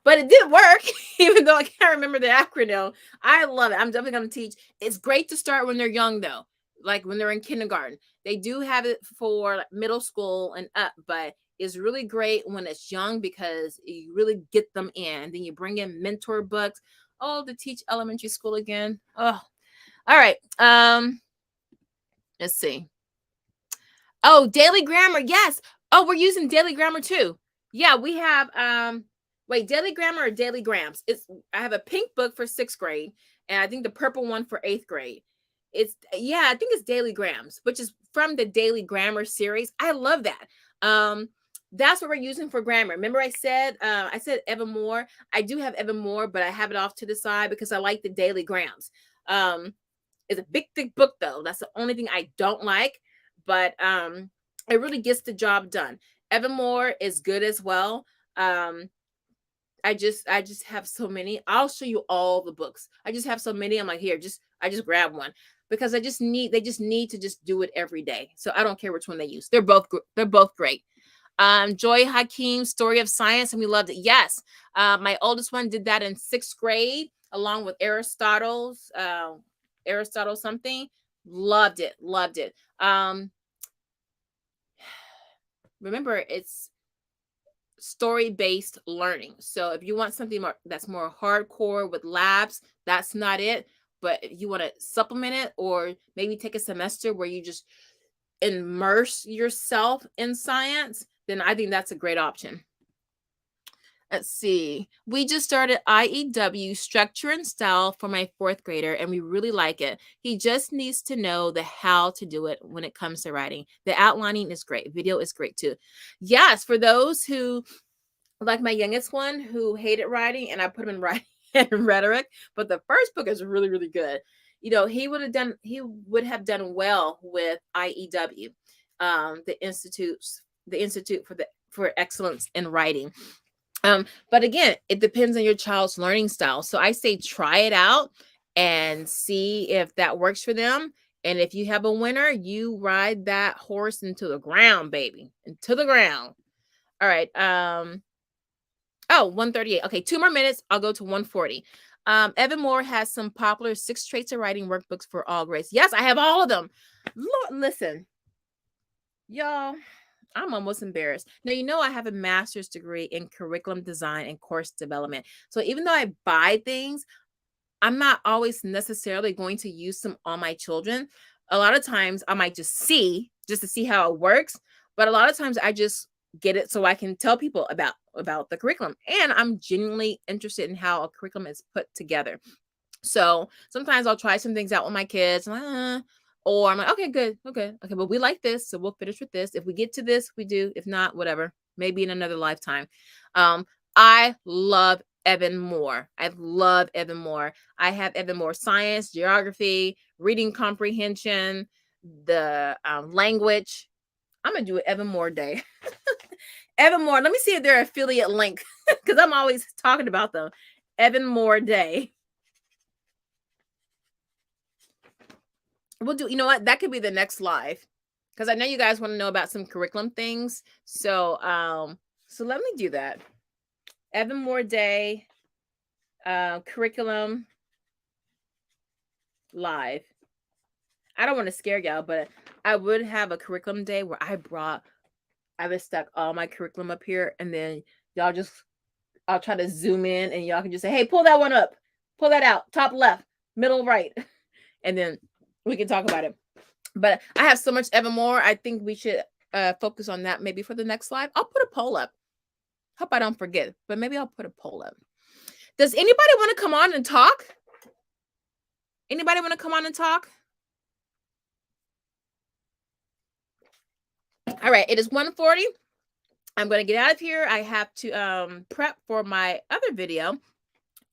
but it did work, even though I can't remember the acronym. I love it. I'm definitely going to teach. It's great to start when they're young, though, like when they're in kindergarten. They do have it for middle school and up, but it's really great when it's young because you really get them in. Then you bring in mentor books. Oh, to teach elementary school again. Oh, all right. Let's see. Oh, daily grammar. Yes. Oh, we're using daily grammar too. Yeah, we have wait, daily grammar or daily grams? I have a pink book for 6th grade and I think the purple one for 8th grade. I think it's daily grams, which is from the daily grammar series. I love that. That's what we're using for grammar. Remember I said Evermore. I do have Evermore, but I have it off to the side because I like the daily grams. It's a big thick book though. That's the only thing I don't like, but it really gets the job done. Evermore is good as well. I just have so many. I'll show you all the books. I just have so many. I'm like, here, I just grab one because they just need to just do it every day. So I don't care which one they use. They're both great. Joy Hakim's Story of Science, and we loved it. Yes. My oldest one did that in 6th grade along with Aristotle something. Loved it. Remember, it's story-based learning. So if you want something that's more hardcore with labs, that's not it. But if you want to supplement it, or maybe take a semester where you just immerse yourself in science, then I think that's a great option. Let's see. We just started IEW Structure and Style for my 4th grader, and we really like it. He just needs to know the how to do it when it comes to writing. The outlining is great. Video is great too. Yes, for those who, like my youngest one, who hated writing, and I put him in writing and rhetoric, but the first book is really, really good. He would have done well with IEW, the Institute for Excellence in Writing. But again, it depends on your child's learning style. So I say try it out and see if that works for them. And if you have a winner, you ride that horse into the ground, baby, into the ground. All right. 138. Okay, 2 more minutes. I'll go to 140. Evan Moore has some popular 6 traits of writing workbooks for all grades. Yes, I have all of them. Lord, listen, y'all, I'm almost embarrassed. Now, I have a master's degree in curriculum design and course development. So even though I buy things, I'm not always necessarily going to use them on my children. A lot of times I might just to see how it works. But a lot of times I just get it so I can tell people about the curriculum. And I'm genuinely interested in how a curriculum is put together. So sometimes I'll try some things out with my kids. Or I'm like, okay, good. Okay, but we like this, so we'll finish with this. If we get to this, we do. If not, whatever. Maybe in another lifetime. I love Evan Moore. I love Evan Moore. I have Evan Moore Science, Geography, Reading Comprehension, the language. I'm going to do it Evermore Day. Evermore. Let me see if they're affiliate link because I'm always talking about them. Evermore Day. We'll do, you know what? That could be the next live because I know you guys want to know about some curriculum things. So, so let me do that. Evermore Day, curriculum live. I don't want to scare y'all, but I would have a curriculum day where I would stuck all my curriculum up here, and then y'all just, I'll try to zoom in, and y'all can just say, hey, pull that one up, pull that out, top left, middle right, and then we can talk about it. But I have so much Evermore. I think we should focus on that maybe for the next live. I'll put a poll up. Hope I don't forget, but maybe I'll put a poll up. Does anybody want to come on and talk? Anybody want to come on and talk? All right, it is 1:40. I'm going to get out of here. I have to prep for my other video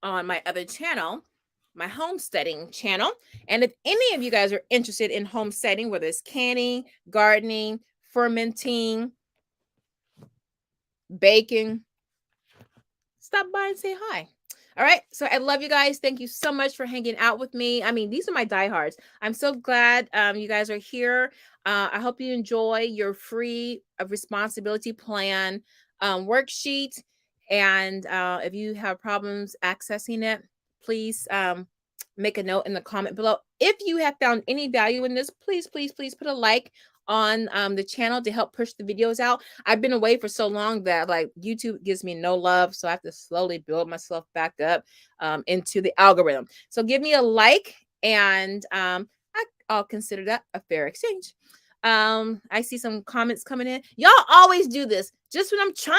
on my other channel, my homesteading channel. And if any of you guys are interested in homesteading, whether it's canning, gardening, fermenting, baking, stop by and say hi. All right. So I love you guys. Thank you so much for hanging out with me. I mean, these are my diehards. I'm so glad you guys are here. I hope you enjoy your free responsibility plan worksheet. And if you have problems accessing it, please make a note in the comment below. If you have found any value in this, please, please, please put a like on the channel to help push the videos out. I've been away for so long that like YouTube gives me no love, so I have to slowly build myself back up into the algorithm. So give me a like, and I'll consider that a fair exchange. I see some comments coming in. Y'all always do this just when I'm trying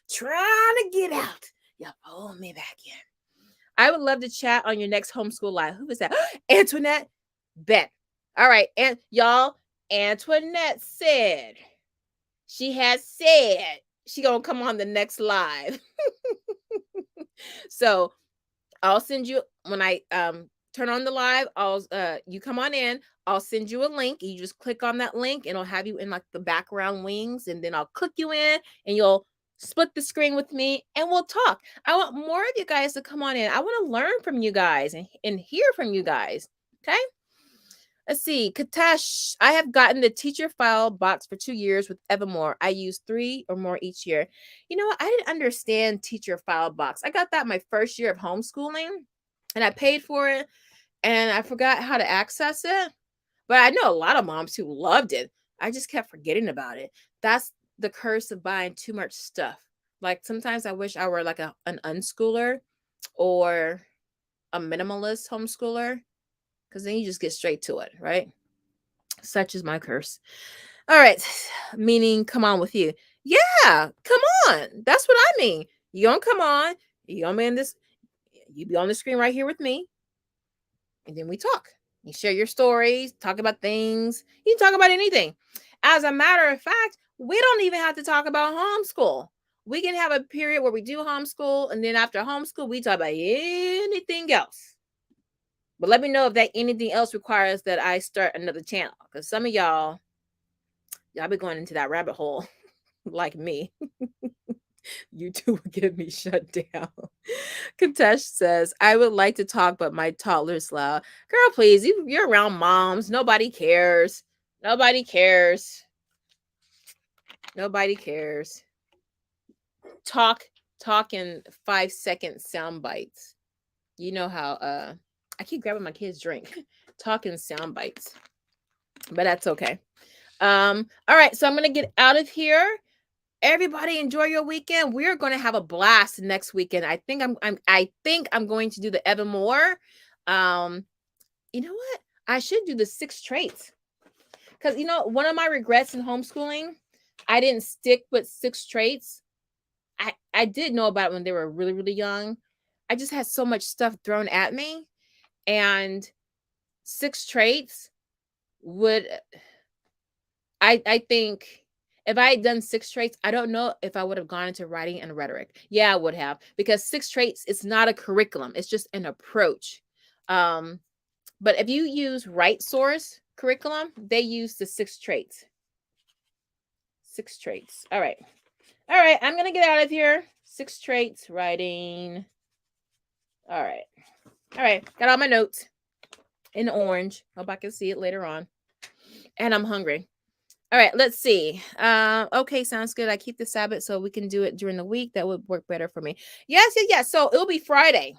to get out. Y'all pull me back in. I would love to chat on your next homeschool live. Who is that? Antoinette. Bet. All right, and y'all, Antoinette said she has said she gonna come on the next live. So I'll send you, when I turn on the live, I'll you come on in, I'll send you a link. You just click on that link and it'll have you in like the background wings, and then I'll click you in and you'll split the screen with me and we'll talk. I want more of you guys to come on in. I want to learn from you guys and hear from you guys. Okay. Let's see. Katesh, I have gotten the teacher file box for 2 years with Evermore. I use 3 or more each year. You know what? I didn't understand teacher file box. I got that my first year of homeschooling and I paid for it and I forgot how to access it. But I know a lot of moms who loved it. I just kept forgetting about it. That's the curse of buying too much stuff. Like sometimes I wish I were like an unschooler or a minimalist homeschooler, because then you just get straight to it, right? Such is my curse. All right. Meaning, come on with you. Yeah, come on. That's what I mean. You gonna come on. You gonna be in this. You be on the screen right here with me. And then we talk. You share your stories, talk about things. You can talk about anything. As a matter of fact, we don't even have to talk about homeschool. We can have a period where we do homeschool, and then after homeschool, we talk about anything else. But let me know if that anything else requires that I start another channel, because some of y'all be going into that rabbit hole like me. YouTube will get me shut down. Katesh says, I would like to talk, but my toddler's loud. Girl, please, you're around moms. Nobody cares. Nobody cares. Nobody cares. Talk in 5-second sound bites. You know how I keep grabbing my kids' drink. Talking sound bites. But that's okay. All right, so I'm gonna get out of here. Everybody enjoy your weekend. We're going to have a blast next weekend. I think I'm going to do the Evermore. You know what? I should do the 6 traits. Because you know, one of my regrets in homeschooling, I didn't stick with 6 traits. I did know about it when they were really, really young. I just had so much stuff thrown at me, and 6 traits would, I think, if I had done 6 traits, I don't know if I would have gone into writing and rhetoric. Yeah, I would have, because 6 traits, it's not a curriculum. It's just an approach. But if you use Right Source curriculum, they use the 6 traits. 6 traits. All right. All right. I'm going to get out of here. 6 traits, writing. All right. All right. Got all my notes in orange. Hope I can see it later on. And I'm hungry. All right. Let's see. Okay. Sounds good. I keep the Sabbath so we can do it during the week. That would work better for me. Yes. So it'll be Friday.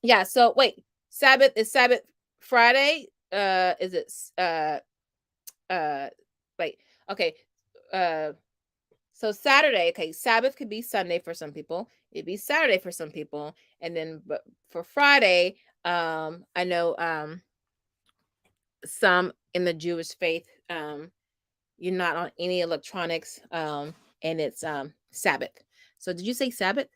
Yeah. So wait. Sabbath is Sabbath Friday. Is it wait. Okay. So Saturday, okay, Sabbath could be Sunday for some people. It'd be Saturday for some people. And then but for Friday, I know some in the Jewish faith, you're not on any electronics, and it's Sabbath. So did you say Sabbath?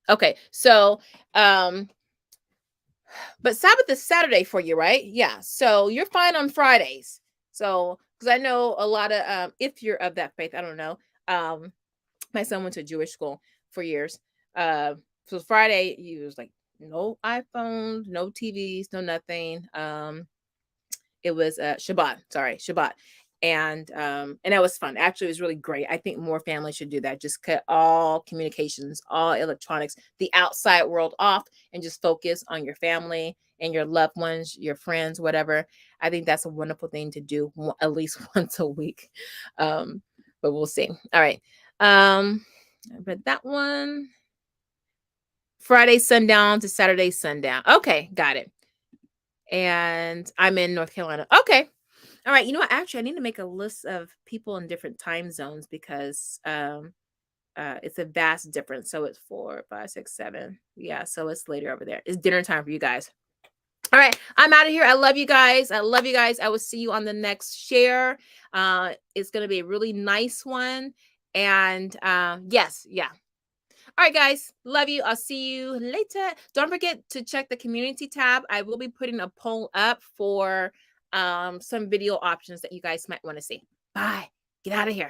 Okay, so but Sabbath is Saturday for you, right? Yeah. So you're fine on Fridays. So because I know a lot of if you're of that faith, I don't know. My son went to Jewish school for years. So Friday, he was like, no iPhones, no TVs, no nothing. It was Shabbat. Sorry, Shabbat. And that was fun. Actually, it was really great. I think more families should do that. Just cut all communications, all electronics, the outside world off, and just focus on your family and your loved ones, your friends, whatever. I think that's a wonderful thing to do at least once a week. But we'll see. All right. I read that one. Friday sundown to Saturday sundown. Okay, got it. And I'm in North Carolina. Okay. All right. You know what? Actually, I need to make a list of people in different time zones because it's a vast difference. So it's 4, 5, 6, 7. Yeah. So it's later over there. It's dinner time for you guys. All right. I'm out of here. I love you guys. I love you guys. I will see you on the next share. It's going to be a really nice one. And yes. Yeah. All right, guys. Love you. I'll see you later. Don't forget to check the community tab. I will be putting a poll up for some video options that you guys might want to see. Bye. Get out of here.